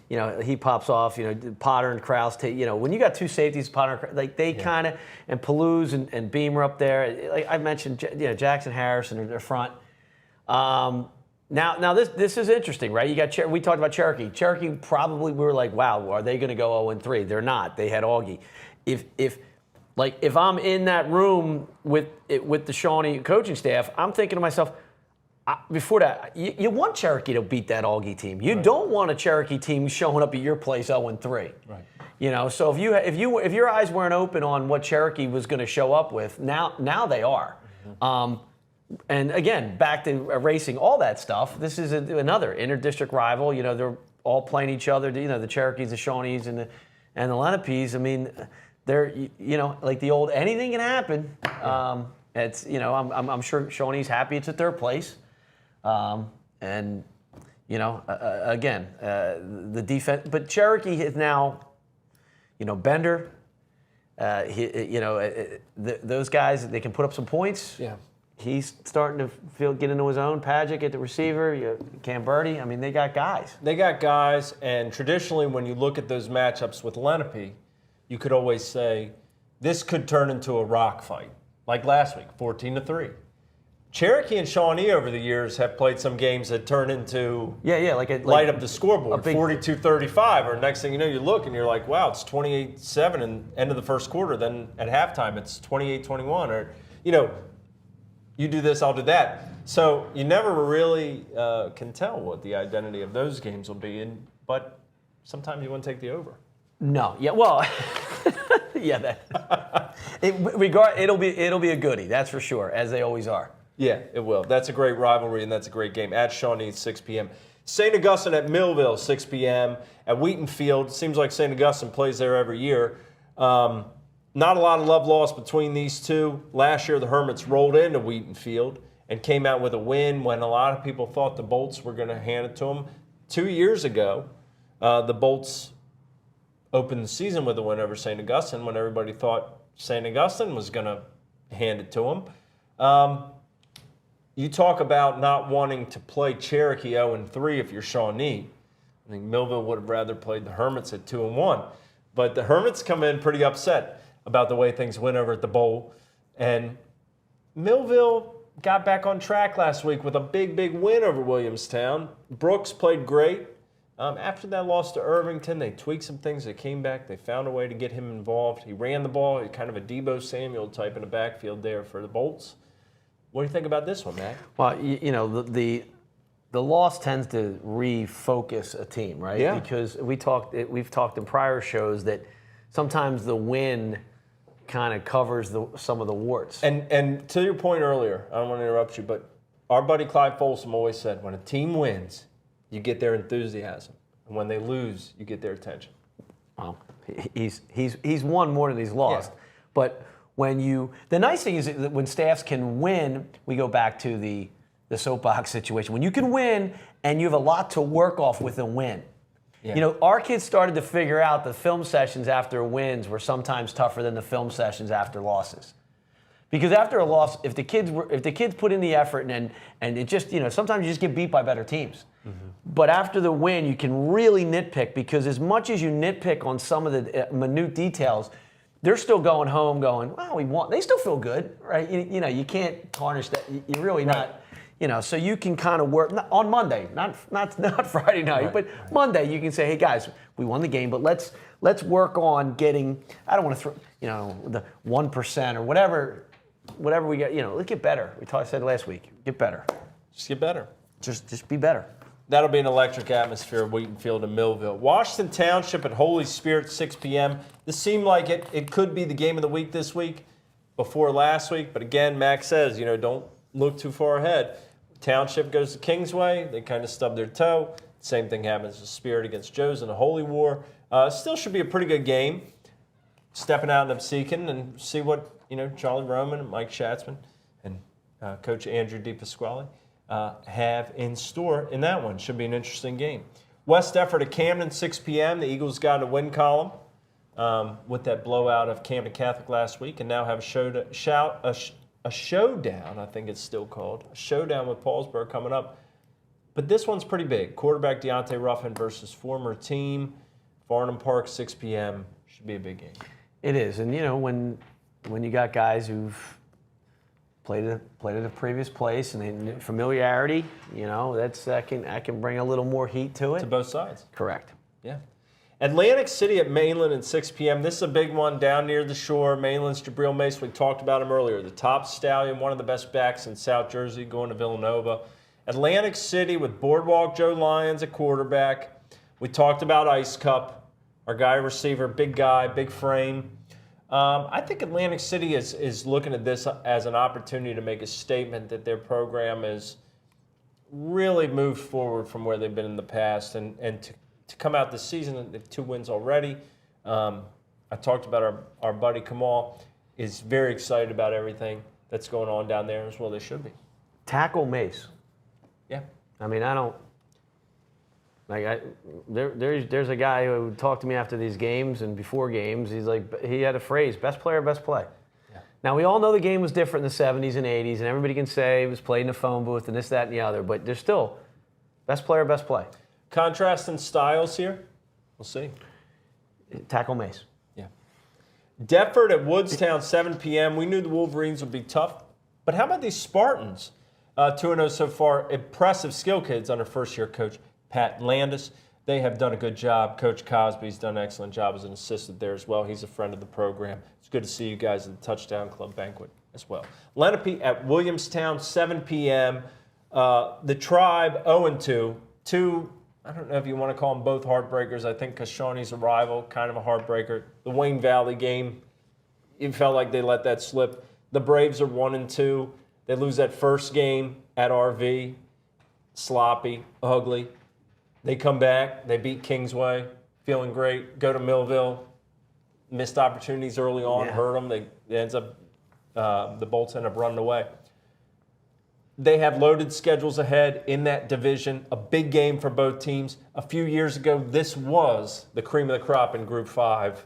he pops off. Potter and Krause when you got 2 safeties, Potter and they kind of, and Palouse and Beamer up there. Like I mentioned, Jackson Harrison in their front. Now this is interesting, right? You got we talked about Cherokee. Cherokee probably we were like, wow, are they going to go 0-3? They're not. They had Augie. If I'm in that room with the Shawnee coaching staff, I'm thinking to myself, before that, you want Cherokee to beat that Augie team. You don't want a Cherokee team showing up at your place 0-3. Right. So if your eyes weren't open on what Cherokee was going to show up with, now they are. Mm-hmm. And again, back to erasing all that stuff. This is another inter-district rival. They're all playing each other. The Cherokees, the Shawnees, and the Lenapes. I mean, they're like the old anything can happen. It's I'm sure Shawnee's happy it's at their place. Again, the defense. But Cherokee is now, Bender. Those guys, they can put up some points.
Yeah.
He's starting to get into his own. Pagic at the receiver, Camberti. I mean, they got guys.
They got guys, and traditionally when you look at those matchups with Lenape, you could always say, this could turn into a rock fight. Like last week, 14-3. Cherokee and Shawnee over the years have played some games that turn into light up the scoreboard, 42-35, or next thing you know, you look and you're like, wow, it's 28-7 and end of the first quarter. Then at halftime, it's 28-21, or you do this, I'll do that. So you never really can tell what the identity of those games will be. But sometimes you want to take the over.
No. Yeah. Well. Yeah. It'll be a goodie. That's for sure, as they always are.
Yeah, it will. That's a great rivalry, and that's a great game. At Shawnee, 6 p.m. St. Augustine at Millville, 6 p.m. At Wheaton Field. Seems like St. Augustine plays there every year. Not a lot of love lost between these two. Last year, the Hermits rolled into Wheaton Field and came out with a win when a lot of people thought the Bolts were going to hand it to them. 2 years ago, the Bolts opened the season with a win over St. Augustine when everybody thought St. Augustine was going to hand it to them. You talk about not wanting to play Cherokee 0-3 if you're Shawnee. I think Millville would have rather played the Hermits at 2-1. But the Hermits come in pretty upset about the way things went over at the Bowl. And Millville got back on track last week with a big win over Williamstown. Brooks played great. After that loss to Irvington, they tweaked some things. They came back. They found a way to get him involved. He ran the ball, kind of a Debo Samuel type in the backfield there for the Bolts. What do you think about this one, Matt?
Well, the loss tends to refocus a team, right?
Yeah.
Because we've talked in prior shows that sometimes the win kind of covers some of the warts.
And to your point earlier, I don't want to interrupt you, but our buddy Clyde Folsom always said, when a team wins, you get their enthusiasm, And when they lose, you get their attention.
Well, he's won more than he's lost. Yeah. But the nice thing is that when staffs can win, we go back to the soapbox situation. When you can win and you have a lot to work off with a win. Yeah. You know, our kids started to figure out the film sessions after wins were sometimes tougher than the film sessions after losses. Because after a loss, if the kids put in the effort and it just, sometimes you just get beat by better teams. Mm-hmm. But after the win, you can really nitpick, because as much as you nitpick on some of the minute details, they're still going home going, well, we won. They still feel good, right? You can't tarnish that. You're really not, so you can kind of work on Monday, not Friday night, but Monday you can say, hey guys, we won the game, but let's work on getting, I don't want to throw, the 1% or whatever we get, let's get better. I said last week, get better.
Just get better.
Just be better.
That'll be an electric atmosphere at Wheaton Field in Millville. Washington Township at Holy Spirit, 6 p.m. This seemed like it could be the game of the week this week before last week. But again, Mack says, don't look too far ahead. Township goes to Kingsway. They kind of stub their toe. Same thing happens with Spirit against Joe's in a Holy War. Still should be a pretty good game. Stepping out and seeking and see what, Charlie Roman and Mike Schatzman and Coach Andrew DePasquale have in store in that one. Should be an interesting game. West Effort at Camden, 6 p.m. The Eagles got a win column with that blowout of Camden Catholic last week, and now have a showdown, I think it's still called, a showdown with Paulsboro coming up. But this one's pretty big. Quarterback Deontay Ruffin versus former team. Farnham Park, 6 p.m. Should be a big game.
It is, and when you got guys who've played at a previous place and familiarity, that can bring a little more heat to it.
To both sides.
Correct.
Yeah. Atlantic City at Mainland at 6 p.m. This is a big one down near the shore. Mainland's Jabril Mace. We talked about him earlier. The top stallion, one of the best backs in South Jersey, going to Villanova. Atlantic City with Boardwalk Joe Lyons at quarterback. We talked about Ice Cup, our guy receiver, big guy, big frame. I think Atlantic City is looking at this as an opportunity to make a statement that their program is really moved forward from where they've been in the past, and to come out this season, they have 2 wins already. I talked about our buddy Kamal is very excited about everything that's going on down there, as well they should be.
Tackle Mace.
Yeah.
I mean, there's a guy who talked to me after these games and before games. He's like, he had a phrase, best player, best play. Yeah. Now, we all know the game was different in the 70s and 80s, and everybody can say it was played in a phone booth and this, that, and the other, but there's still best player, best play.
Contrast in styles here. We'll see.
Tackle Mace.
Yeah. Deptford at Woodstown, 7 p.m. We knew the Wolverines would be tough, but how about these Spartans? 2-0 so far. Impressive skill kids under first-year coach Pat Landis. They have done a good job. Coach Cosby's done an excellent job as an assistant there as well. He's a friend of the program. It's good to see you guys at the Touchdown Club banquet as well. Lenape at Williamstown, 7 p.m. The Tribe, 0-2. I don't know if you want to call them both heartbreakers. I think Kashani's arrival, kind of a heartbreaker. The Wayne Valley game, it felt like they let that slip. The Braves are 1-2. They lose that first game at RV. Sloppy, ugly. They come back. They beat Kingsway. Feeling great. Go to Millville. Missed opportunities early on. Yeah. Hurt them. The Bolts end up running away. They have loaded schedules ahead in that division. A big game for both teams. A few years ago, this was the cream of the crop in Group 5.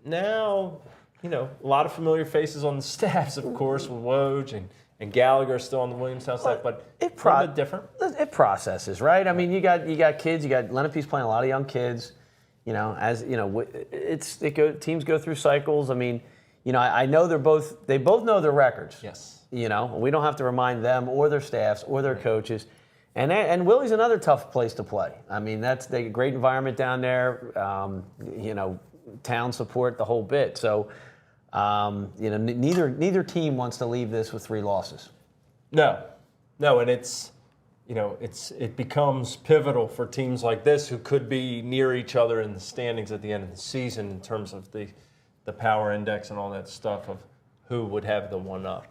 Now, a lot of familiar faces on the staffs, of course, with Woj and Gallagher still on the Williamstown side, but it's a little bit different. It
processes, right? I mean, you got kids. You got Lenape's playing a lot of young kids. Teams go through cycles. I mean, I know they both know their records.
Yes.
We don't have to remind them or their staffs or their coaches. And Willie's another tough place to play. I mean, that's a great environment down there. Town support, the whole bit. So, neither team wants to leave this with 3 losses.
No, and it becomes pivotal for teams like this who could be near each other in the standings at the end of the season in terms of the power index and all that stuff of who would have the one up.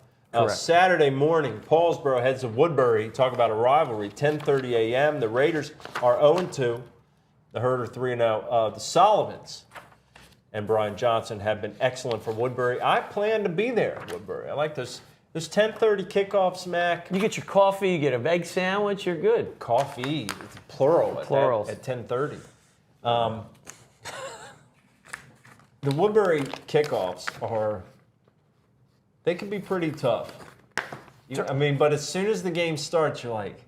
Saturday morning, Paulsboro heads to Woodbury. Talk about a rivalry. 10:30 a.m. The Raiders are 0-2. The Herd are 3-0. The Sullivans and Brian Johnson have been excellent for Woodbury. I plan to be there at Woodbury. I like those 10:30 kickoffs, Mac.
You get your coffee, you get a egg sandwich, you're good.
Coffee, it's plural
Plurals.
at 10:30. The Woodbury kickoffs they can be pretty tough. But as soon as the game starts, you're like,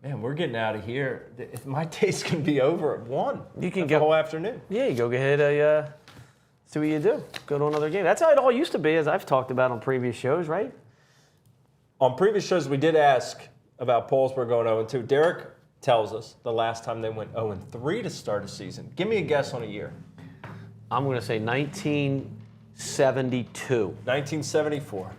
man, we're getting out of here. My day's going to be over at 1.
You can
the whole afternoon.
Yeah, you go ahead see what you do. Go to another game. That's how it all used to be, as I've talked about on previous shows, right?
On previous shows, we did ask about Paulsburg going 0-2. Derek tells us the last time they went 0-3 to start a season. Give me a guess on a year.
I'm going to say 1972.
1974.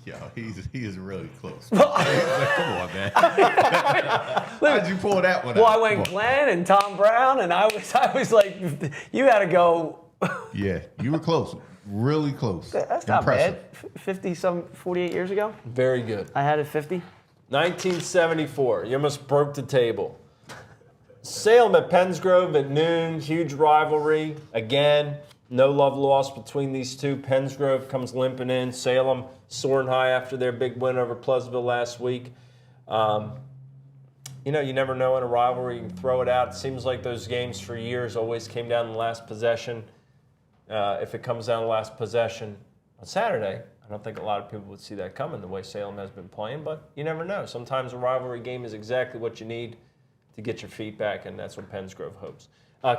Yo, he is really close. Come on, man. How'd you pull that one out?
Well, I went Glenn and Tom Brown, and I was like, you got to go.
Yeah, you were close. Really close.
That's not bad. 48 years ago?
Very good.
I had it 50.
1974. You almost broke the table. Salem at Pensgrove at noon. Huge rivalry. Again, no love lost between these two. Pensgrove comes limping in. Salem soaring high after their big win over Pleasantville last week. You never know in a rivalry. You can throw it out. It seems like those games for years always came down to the last possession. If it comes down to the last possession on Saturday, I don't think a lot of people would see that coming the way Salem has been playing, but you never know. Sometimes a rivalry game is exactly what you need to get your feet back, and that's what Pensgrove hopes.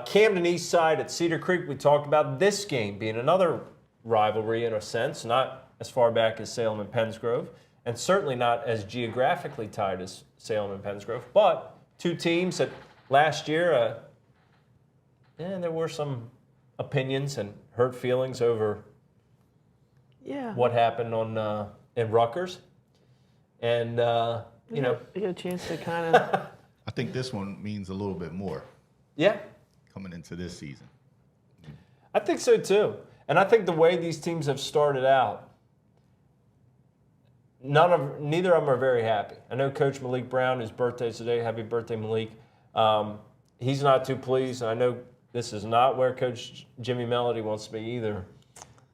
Camden East Side at Cedar Creek, we talked about this game being another rivalry in a sense, not as far back as Salem and Pensgrove, and certainly not as geographically tied as Salem and Pensgrove, but two teams that last year, there were some opinions and hurt feelings over what happened in Rutgers. And, you get
a chance to kind of...
I think this one means a little bit more.
Yeah.
Coming into this season.
I think so, too. And I think the way these teams have started out, neither of them are very happy. I know Coach Malik Brown, whose birthday is today. Happy birthday, Malik. He's not too pleased. I know this is not where Coach Jimmy Melody wants to be either.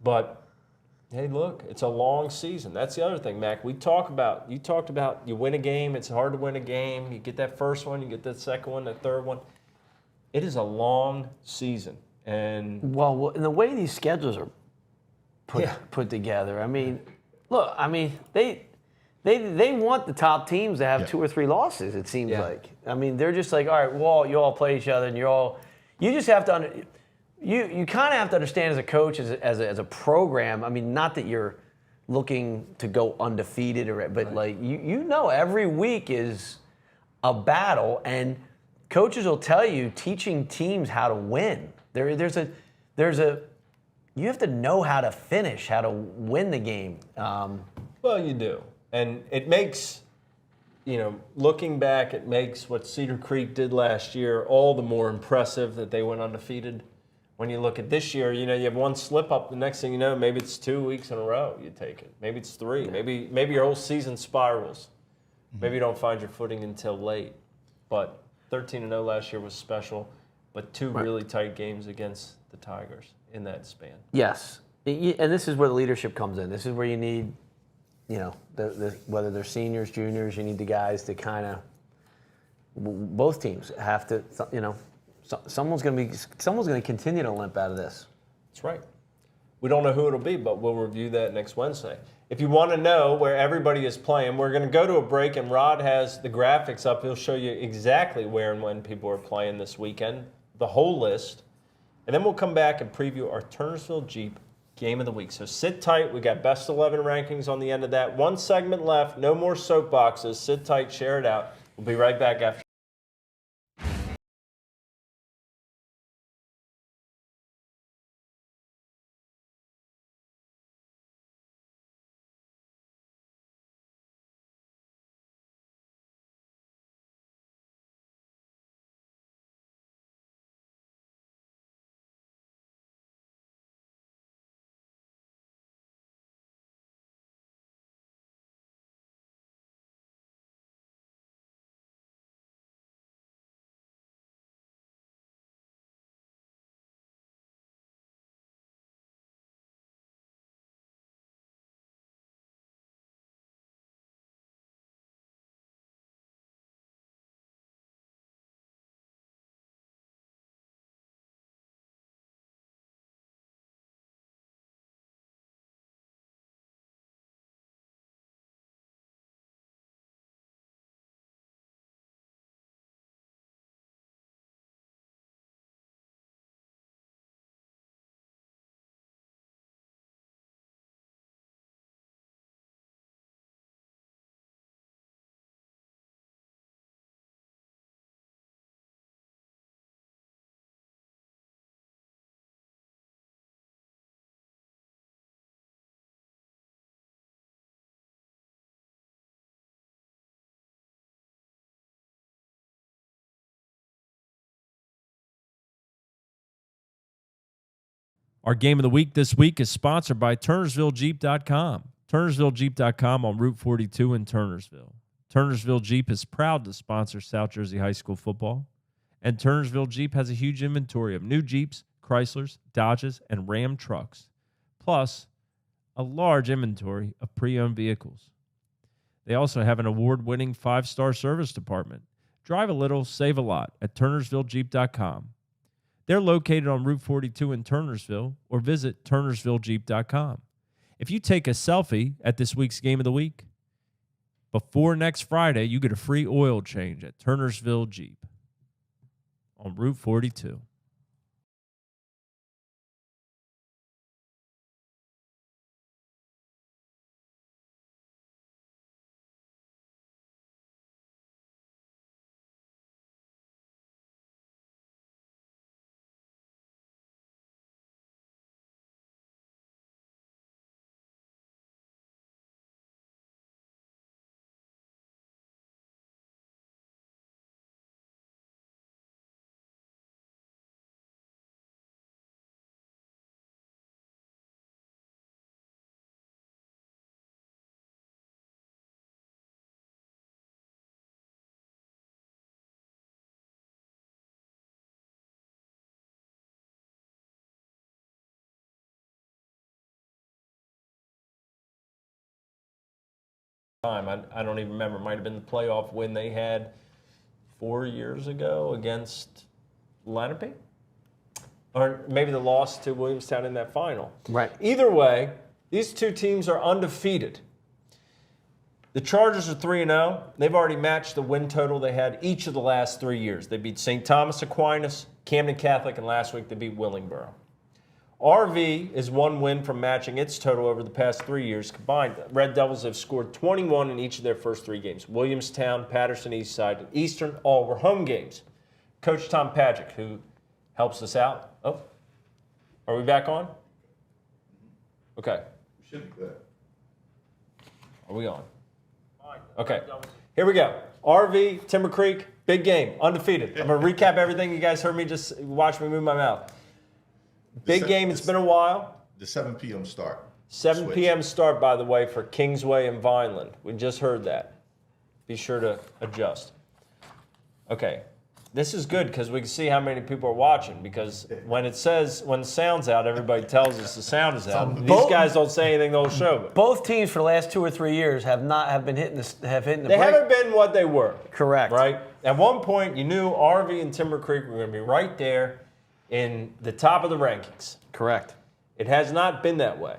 But, hey, look, it's a long season. That's the other thing, Mac. You talked about you win a game. It's hard to win a game. You get that first one. You get that second one, that third one. It is a long season. And
well, in the way these schedules are put together, look, they want the top teams to have 2 or 3 losses, it seems like. They're just like, all right, well, you all play each other, and you just have to, you kind of have to understand as a coach, as a program, not that you're looking to go undefeated, but every week is a battle, and coaches will tell you teaching teams how to win. There's a you have to know how to finish, how to win the game.
Well, you do. And it makes, looking back, it makes what Cedar Creek did last year all the more impressive that they went undefeated. When you look at this year, you have one slip up. The next thing you know, maybe it's 2 weeks in a row you take it. Maybe it's 3. Maybe your whole season spirals. Maybe you don't find your footing until late. But 13-0 last year was special. But 2 really tight games against the Tigers in that span.
Yes. And this is where the leadership comes in. This is where you need, whether they're seniors, juniors, you need the guys to kind of, both teams have to, someone's going to continue to limp out of this.
That's right. We don't know who it'll be, but we'll review that next Wednesday. If you want to know where everybody is playing, we're going to go to a break, and Rod has the graphics up. He'll show you exactly where and when people are playing this weekend, the whole list. And then we'll come back and preview our Turnersville Jeep Game of the Week. So sit tight. We got best 11 rankings on the end of that. 1 segment left. No more soapboxes. Sit tight. Share it out. We'll be right back after.
Our game of the week this week is sponsored by TurnersvilleJeep.com. TurnersvilleJeep.com on Route 42 in Turnersville. Turnersville Jeep is proud to sponsor South Jersey High School football. And Turnersville Jeep has a huge inventory of new Jeeps, Chryslers, Dodges, and Ram trucks, plus a large inventory of pre-owned vehicles. They also have an award-winning 5-star service department. Drive a little, save a lot at TurnersvilleJeep.com. They're located on Route 42 in Turnersville, or visit TurnersvilleJeep.com. If you take a selfie at this week's Game of the Week, before next Friday, you get a free oil change at Turnersville Jeep on Route 42.
I don't even remember. It might have been the playoff win they had 4 years ago against Lenape. Or maybe the loss to Williamstown in that final.
Right.
Either way, these two teams are undefeated. The Chargers are 3-0. They've already matched the win total they had each of the last 3 years. They beat St. Thomas Aquinas, Camden Catholic, and last week they beat Willingboro. RV is one win from matching its total over the past 3 years combined. The Red Devils have scored 21 in each of their first 3 games. Williamstown, Patterson, Eastside, and Eastern all were home games. Coach Tom Pagic, who helps us out. Oh, are we back on? Okay.
Should be good.
Are we on? Okay. Here we go. RV, Timber Creek, big game, undefeated. I'm going to recap everything you guys heard me just watch me move my mouth. Big game, it's been a while.
The 7 p.m. start.
7
Switch.
p.m. start, by the way, for Kingsway and Vineland. We just heard that. Be sure to adjust. Okay. This is good because we can see how many people are watching, because when it says, when the sound's out, everybody tells us the sound is out. These guys don't say anything the whole show. But
Both teams for the last 2 or 3 years have been hitting the
they
break.
haven't been what they were.
Correct.
Right? At one point, you knew RV and Timber Creek were going to be right there in the top of the rankings.
Correct.
It has not been that way.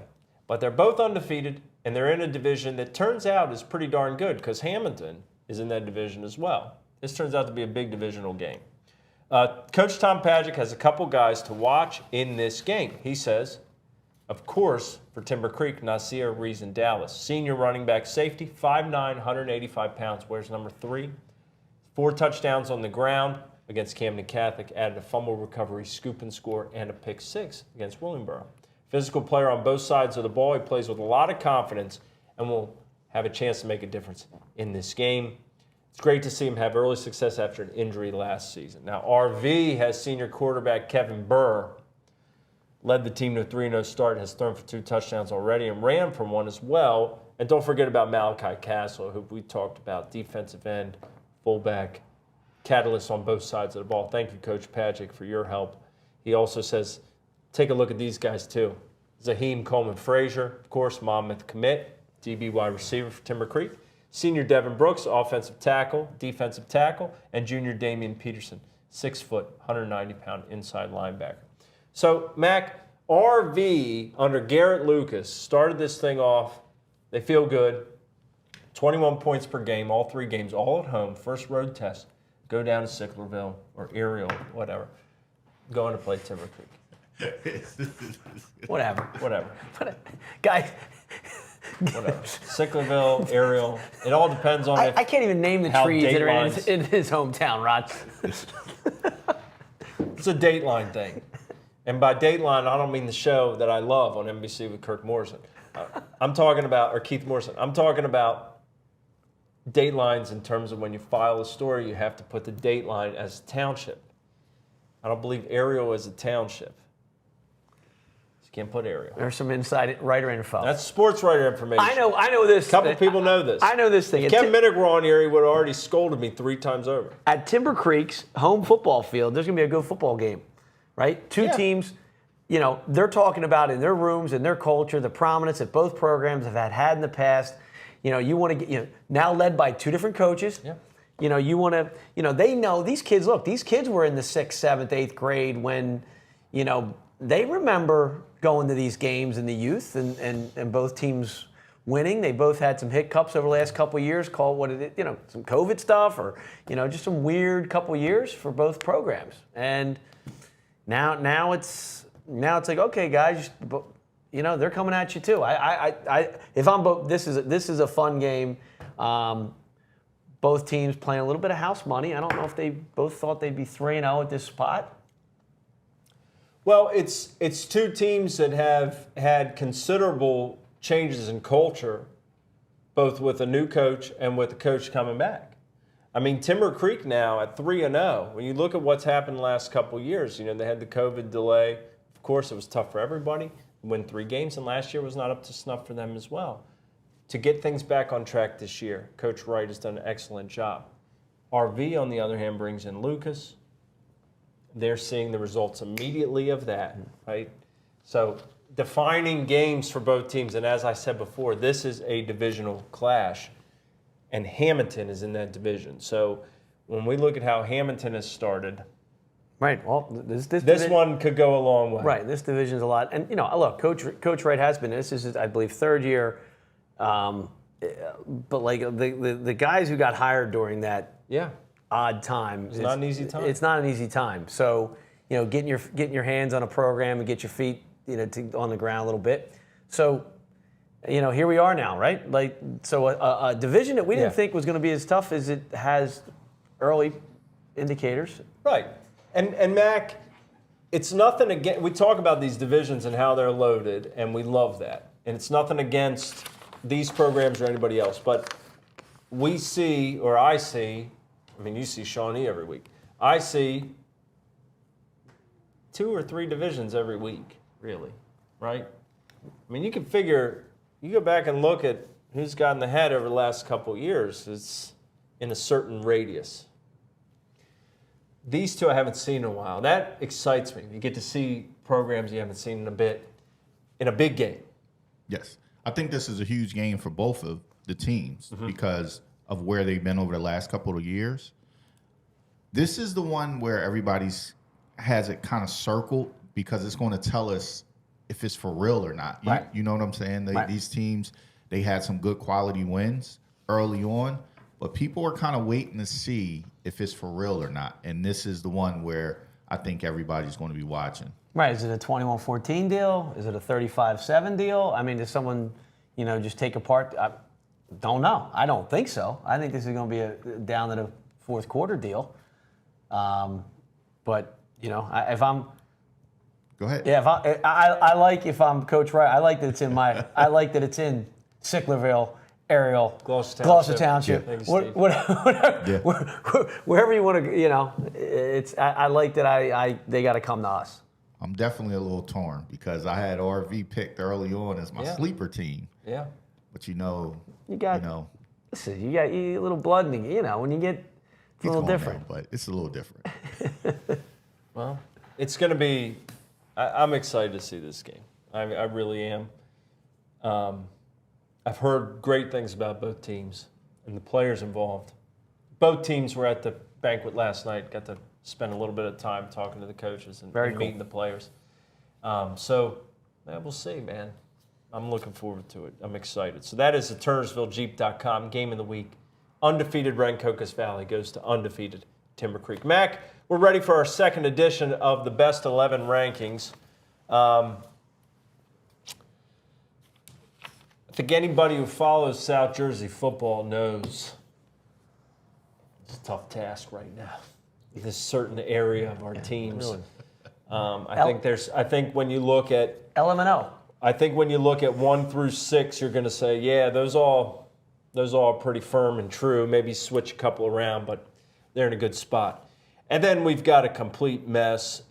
But they're both undefeated, and they're in a division that turns out is pretty darn good, because Hamilton is in that division as well. This turns out to be a big divisional game. Coach Tom Pagic has a couple guys to watch in this game. He says, of course, for Timber Creek, Nasir Reason Dallas, senior running back safety, 5'9", 185 pounds, wears number 3. 4 touchdowns on the ground against Camden Catholic, added a fumble recovery, scoop and score, and a pick 6 against Willingboro. Physical player on both sides of the ball. He plays with a lot of confidence and will have a chance to make a difference in this game. It's great to see him have early success after an injury last season. Now, RV has senior quarterback Kevin Burr, led the team to a 3-0 start, has thrown for 2 touchdowns already and ran from 1 as well. And don't forget about Malachi Castle, who we talked about, defensive end, fullback, catalyst on both sides of the ball. Thank you, Coach Pagic, for your help. He also says, take a look at these guys, too. Zaheem Coleman-Frazier, of course, Monmouth commit, DB wide receiver for Timber Creek. Senior Devin Brooks, offensive tackle, defensive tackle, and junior Damian Peterson, 6 foot, 190-pound inside linebacker. So, Mack, RV under Garrett Lucas started this thing off. They feel good. 21 points per game, all 3 games, all at home. First road test. Go down to Sicklerville or Ariel, whatever. Going to play Timber Creek.
Whatever. Guys,
Whatever. Sicklerville, Ariel. It all depends on
I can't even name the
how
trees that are
Datelines-
in his hometown, Rod.
It's a Dateline thing. And by Dateline, I don't mean the show that I love on NBC with Kirk Morrison. I'm talking about, or Keith Morrison, I'm talking about Datelines in terms of when you file a story, you have to put the Dateline as a township. I don't believe Ariel is a township. Can't put Ariel.
There's some inside writer info.
That's sports writer information.
I know this.
A couple people know this.
I know this thing.
If Kevin Minnick were on here, he would have already scolded me 3 times over.
At Timber Creek's home football field, there's going to be a good football game, right? Two teams, they're talking about in their rooms and their culture, the prominence that both programs have had in the past. You want to get, now led by 2 different coaches.
Yeah.
You want to, they know these kids. Look, these kids were in the 6th, 7th, 8th grade when, they remember going to these games in the youth and both teams winning. They both had some hiccups over the last couple of years, called some COVID stuff or, just some weird couple of years for both programs. And now it's like, okay, guys, they're coming at you too. If I'm both, this is a fun game. Both teams playing a little bit of house money. I don't know if they both thought they'd be 3-0 at this spot.
Well, it's 2 teams that have had considerable changes in culture, both with a new coach and with the coach coming back. I mean, Timber Creek now at 3-0. When you look at what's happened the last couple of years, they had the COVID delay. Of course, it was tough for everybody. Win 3 games, and last year was not up to snuff for them as well. To get things back on track this year, Coach Wright has done an excellent job. RV, on the other hand, brings in Lucas. They're seeing the results immediately of that, right? So defining games for both teams, and as I said before, this is a divisional clash, and Hamilton is in that division. So when we look at how Hamilton has started,
right. Well,
this one could go a long way.
Right. This division's a lot, and look, Coach Wright has been. This is, I believe, 3rd year. But like the guys who got hired during that odd time,
it's not an easy time.
It's not an easy time. So getting your hands on a program and get your feet on the ground a little bit. So here we are now, right? Like so a division that we didn't think was going to be as tough as it has early indicators.
Right. And Mack, it's nothing against. We talk about these divisions and how they're loaded, and we love that. And it's nothing against these programs or anybody else, but we see, or I see, you see Shawnee every week. I see 2 or 3 divisions every week, really, right? You can figure, you go back and look at who's gotten the head over the last couple of years. It's in a certain radius. These 2 I haven't seen in a while. That excites me. You get to see programs you haven't seen in a bit, in a big game.
Yes. I think this is a huge game for both of the teams because of where they've been over the last couple of years. This is the one where everybody's has it kind of circled because it's going to tell us if it's for real or not.
Right.
You know what I'm saying?
Right.
These teams, they had some good quality wins early on, but people are kind of waiting to see if it's for real or not. And this is the one where I think everybody's going to be watching.
Right. Is it a 21-14 deal? Is it a 35-7 deal? Does someone, just take apart? I don't know. I don't think so. I think this is going to be a down to the 4th quarter deal. But, if I'm...
Go ahead.
Yeah, I like if I'm Coach Wright, I like that it's in I like that it's in Sicklerville, Ariel, Gloucester Township.
Yeah.
Wherever you want to, it's. I like that. They got to come to us.
I'm definitely a little torn because I had RV picked early on as my sleeper team.
Yeah.
But
you got listen, you got a little blood in you. When you get it's a little different.
Now, but it's a little different.
Well, it's going to be. I'm excited to see this game. I really am. I've heard great things about both teams and the players involved. Both teams were at the banquet last night. Got to spend a little bit of time talking to the coaches and meeting the players. So we'll see, man. I'm looking forward to it. I'm excited. So that is the TurnersvilleJeep.com game of the week. Undefeated Rancocas Valley goes to undefeated Timber Creek. Mack, we're ready for our 2nd edition of the Best 11 rankings. I think anybody who follows South Jersey football knows it's a tough task right now. This certain area of our teams.
Really.
I think when you look at
LMNO.
I think when you look at 1 through 6, you're going to say, yeah, those all pretty firm and true. Maybe switch a couple around, but they're in a good spot. And then we've got a complete mess.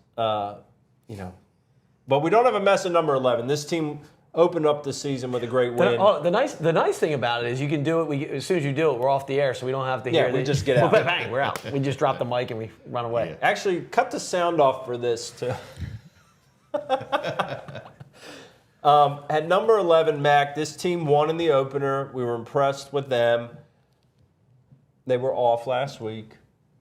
But we don't have a mess at number 11. This team opened up the season with a great win.
The nice thing about it is you can do it. As soon as you do it, we're off the air, so we don't have to hear it.
We just get out.
Bang, we're out. We just drop the mic and we run away.
Actually, cut the sound off for this too. At number 11, Mack, this team won in the opener. We were impressed with them. They were off last week.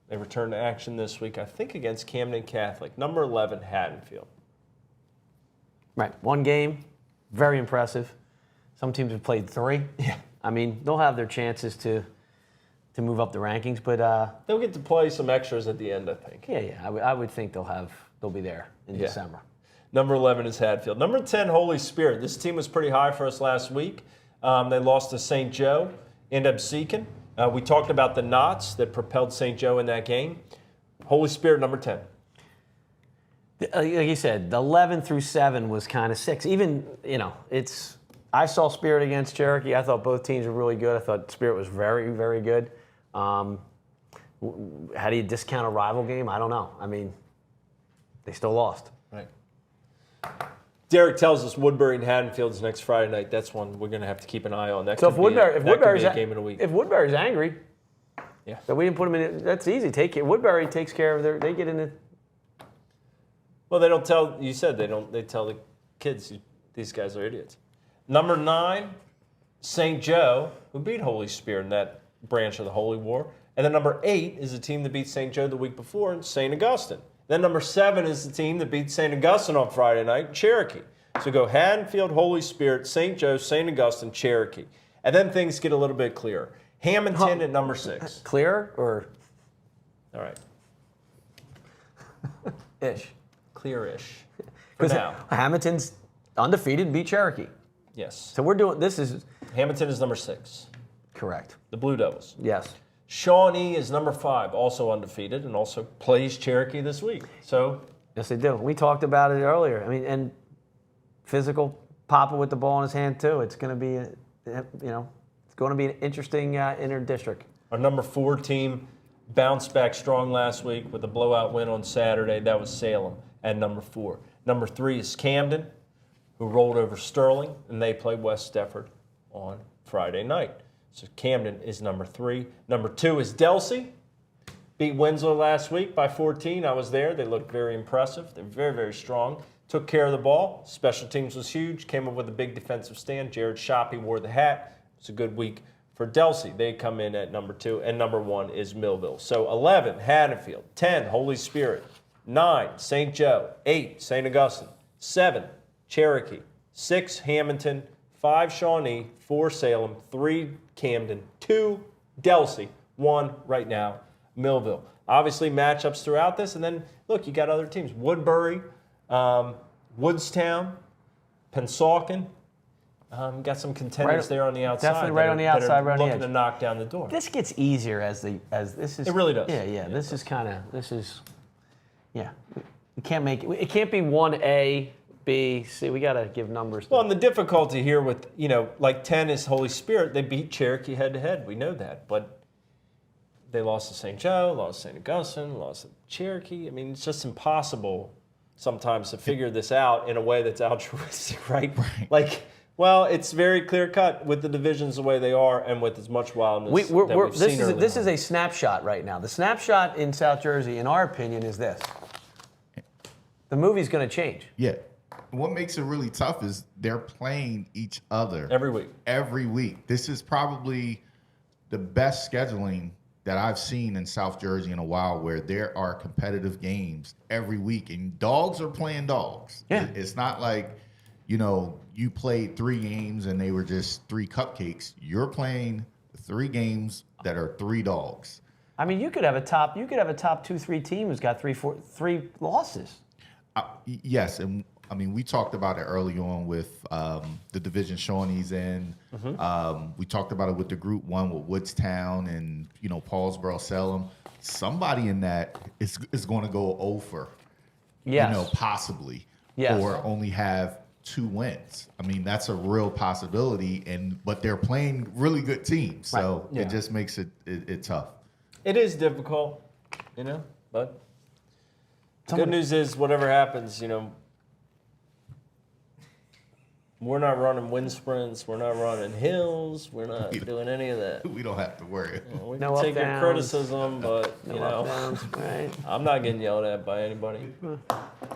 They returned to action this week, I think, against Camden Catholic. Number 11, Haddonfield.
Right, one game, very impressive. Some teams have played 3.
Yeah.
I mean, they'll have their chances to move up the rankings, but
They'll get to play some extras at the end, I think.
yeah, I would think they'll be there in December.
Number 11 is Hadfield. Number 10, Holy Spirit. This team was pretty high for us last week. They lost to St. Joe in Absecon. We talked about the knots that propelled St. Joe in that game. Holy Spirit, number 10.
Like you said, the 11 through 7 was kind of 6. Even, I saw Spirit against Cherokee. I thought both teams were really good. I thought Spirit was very, very good. How do you discount a rival game? I don't know. I mean, they still lost.
Right. Derek tells us Woodbury and Haddonfield's next Friday night. That's one we're going to have to keep an eye on. That
So
could
if Woodbury's
a game in a week.
If Woodbury's angry,
Yeah.
that we didn't put them in, that's easy. Woodbury takes care of they get in it.
Well, they don't tell. You said they don't. They tell the kids these guys are idiots. Number 9, St. Joe, who beat Holy Spirit in that branch of the Holy War, and then number 8 is the team that beat St. Joe the week before, and St. Augustine. Then number 7 is the team that beat St. Augustine on Friday night, Cherokee. So go Haddonfield, Holy Spirit, St. Joe, St. Augustine, Cherokee, and then things get a little bit clearer. Hamilton at number 6.
Clear or
All right,
ish?
clear-ish for now.
Hamilton's undefeated and beat Cherokee.
Yes.
So we're doing, this is
Hamilton is number 6.
correct.
The Blue Devils.
Yes.
Shawnee is number 5, also undefeated, and also plays Cherokee this week. So,
Yes, they do. We talked about it earlier. I mean, and physical, Papa with the ball in his hand too. It's going to be, it's going to be an interesting inter-district.
our number 4 team bounced back strong last week with a blowout win on Saturday. That was Salem at number 4. Number 3 is Camden, who rolled over Sterling, and they play West Stefford on Friday night. So Camden is number 3. Number 2 is Delsey. Beat Winslow last week by 14. I was there. They looked very impressive. They're very, very strong. Took care of the ball. Special teams was huge. Came up with a big defensive stand. Jared Shoppy wore the hat. It's a good week for Delsey. They come in at number 2. And number 1 is Millville. So 11, Haddonfield. 10, Holy Spirit. 9, St. Joe. 8, St. Augustine. 7, Cherokee. 6, Hamilton. 5, Shawnee. 4, Salem. 3, Camden. 2, Delsey. 1, right now, Millville. Obviously, matchups throughout this. And then, look, you got other teams. Woodbury, Woodstown, Pensauken. Got some contenders there on the outside.
Definitely right on the outside, right on the edge.
Looking to knock down the door.
This gets easier as this is.
It really does.
Yeah. This is. We can't make it. It can't be 1A, B, C. We got to give numbers.
Well, and the difficulty here with, like 10 is Holy Spirit. They beat Cherokee head-to-head. We know that. But they lost to St. Joe, lost to St. Augustine, lost to Cherokee. I mean, it's just impossible sometimes to figure this out in a way that's altruistic, right?
Right.
Well, it's very clear-cut with the divisions the way they are and with as much wildness that we've seen early
This
on.
is a snapshot right now. The snapshot in South Jersey, in our opinion, is this. The movie's going to change.
Yeah. What makes it really tough is they're playing each other
Every week.
Every week. This is probably the best scheduling that I've seen in South Jersey in a while, where there are competitive games every week, and dogs are playing dogs.
Yeah.
It's not like, you played 3 games and they were just 3 cupcakes. You're playing 3 games that are 3 dogs.
I mean, you could have a top 2-3 team who's got 3 losses.
Yes, and I mean, we talked about it early on with the division Shawnee's in. We talked about it with the Group 1 with Woodstown and, Paulsboro, Salem. Somebody in that is going to go over,
Yes.
possibly,
Yes.
or only have 2 wins. I mean, that's a real possibility, but they're playing really good teams, so
Right. Yeah.
it just makes it tough.
It is difficult, but the good news is whatever happens, We're not running wind sprints. We're not running hills. We're not doing any of that.
We don't have to worry.
We
No
can take your
up-downs.
criticism, but
No
you know,
up-downs, right?
I'm not getting yelled at by anybody.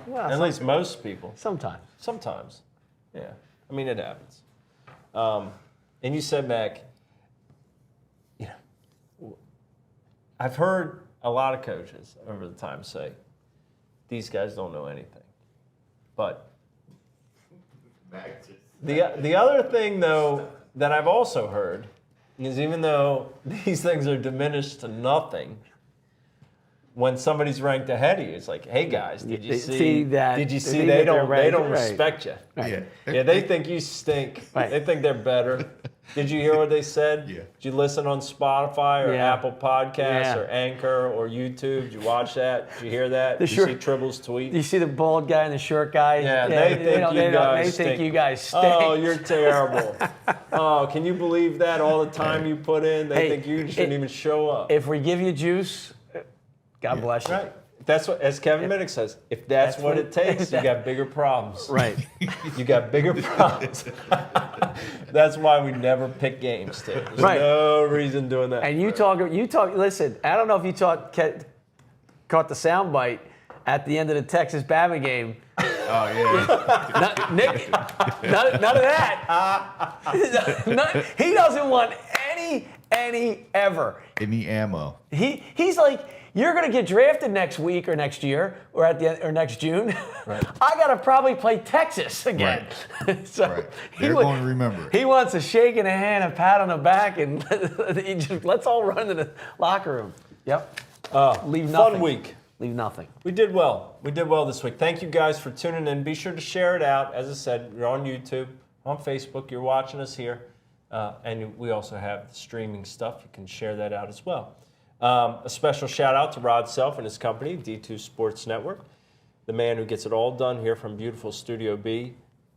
Well,
At least most people.
sometimes.
Sometimes, yeah. I mean, it happens. And you said, Mack, you know, I've heard a lot of coaches over the time say, these guys don't know anything. But the other thing, though, that I've also heard is even though these things are diminished to nothing, when somebody's ranked ahead of you, it's like, hey guys, did you see
that?
Did you
They
see
think
they
that they're
don't
ranked, right.
respect you?
Yeah.
Yeah, they think you stink.
Right.
They think they're better. Did you hear what they said?
Yeah.
Did you listen on Spotify or
Yeah.
Apple Podcasts
Yeah.
or Anchor or YouTube? Did you watch that? Did you hear that?
The
Did you see
short-
Trible's tweet?
You see the bald guy and the short guy?
Yeah, they think you guys
They
stink.
think you guys stink.
Oh, you're terrible. Oh, can you believe that? All the time you put in, they
Hey,
think you shouldn't even show up.
If we give you juice, God bless you.
Right. That's what, as Kevin Minnick says, if that's what it takes, you got bigger problems.
Right.
You got bigger problems. That's why we never pick games, too. There's
Right.
no reason doing that.
And you talk. Listen, I don't know if you caught the soundbite at the end of the Texas Bama game.
Oh, yeah.
Nick, none of that. He doesn't want any ever.
Any ammo.
He's like, you're going to get drafted next week or next year or or next June.
Right.
I got to probably play Texas again. So
Right.
he
They're
wa-
going to remember it.
He wants a shake in the hand, a pat on the back, and let's all run to the locker room. Yep. Leave nothing.
Fun week.
Leave nothing.
We did well. We did well this week. Thank you guys for tuning in. Be sure to share it out. As I said, you're on YouTube, on Facebook. You're watching us here. And we also have the streaming stuff. You can share that out as well. A special shout out to Rod Self and his company, D2 Sports Network, the man who gets it all done here from beautiful Studio B.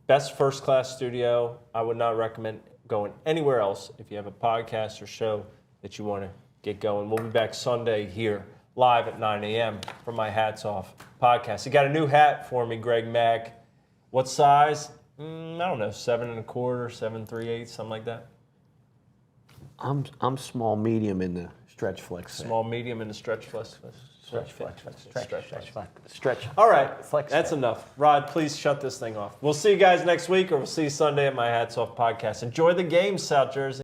Best first class studio. I would not recommend going anywhere else if you have a podcast or show that you want to get going. We'll be back Sunday here live at 9 a.m. for my Hats Off podcast. You got a new hat for me, Greg Mack. What size? I don't know, 7 1/4, 7 3/8, something like that.
I'm small, medium in the stretch flex.
Small, medium, and the stretch flex.
Stretch.
All right,
Flex
that's
fit.
enough. Rod, please shut this thing off. We'll see you guys next week, or we'll see you Sunday at my Hats Off podcast. Enjoy the game, South Jersey.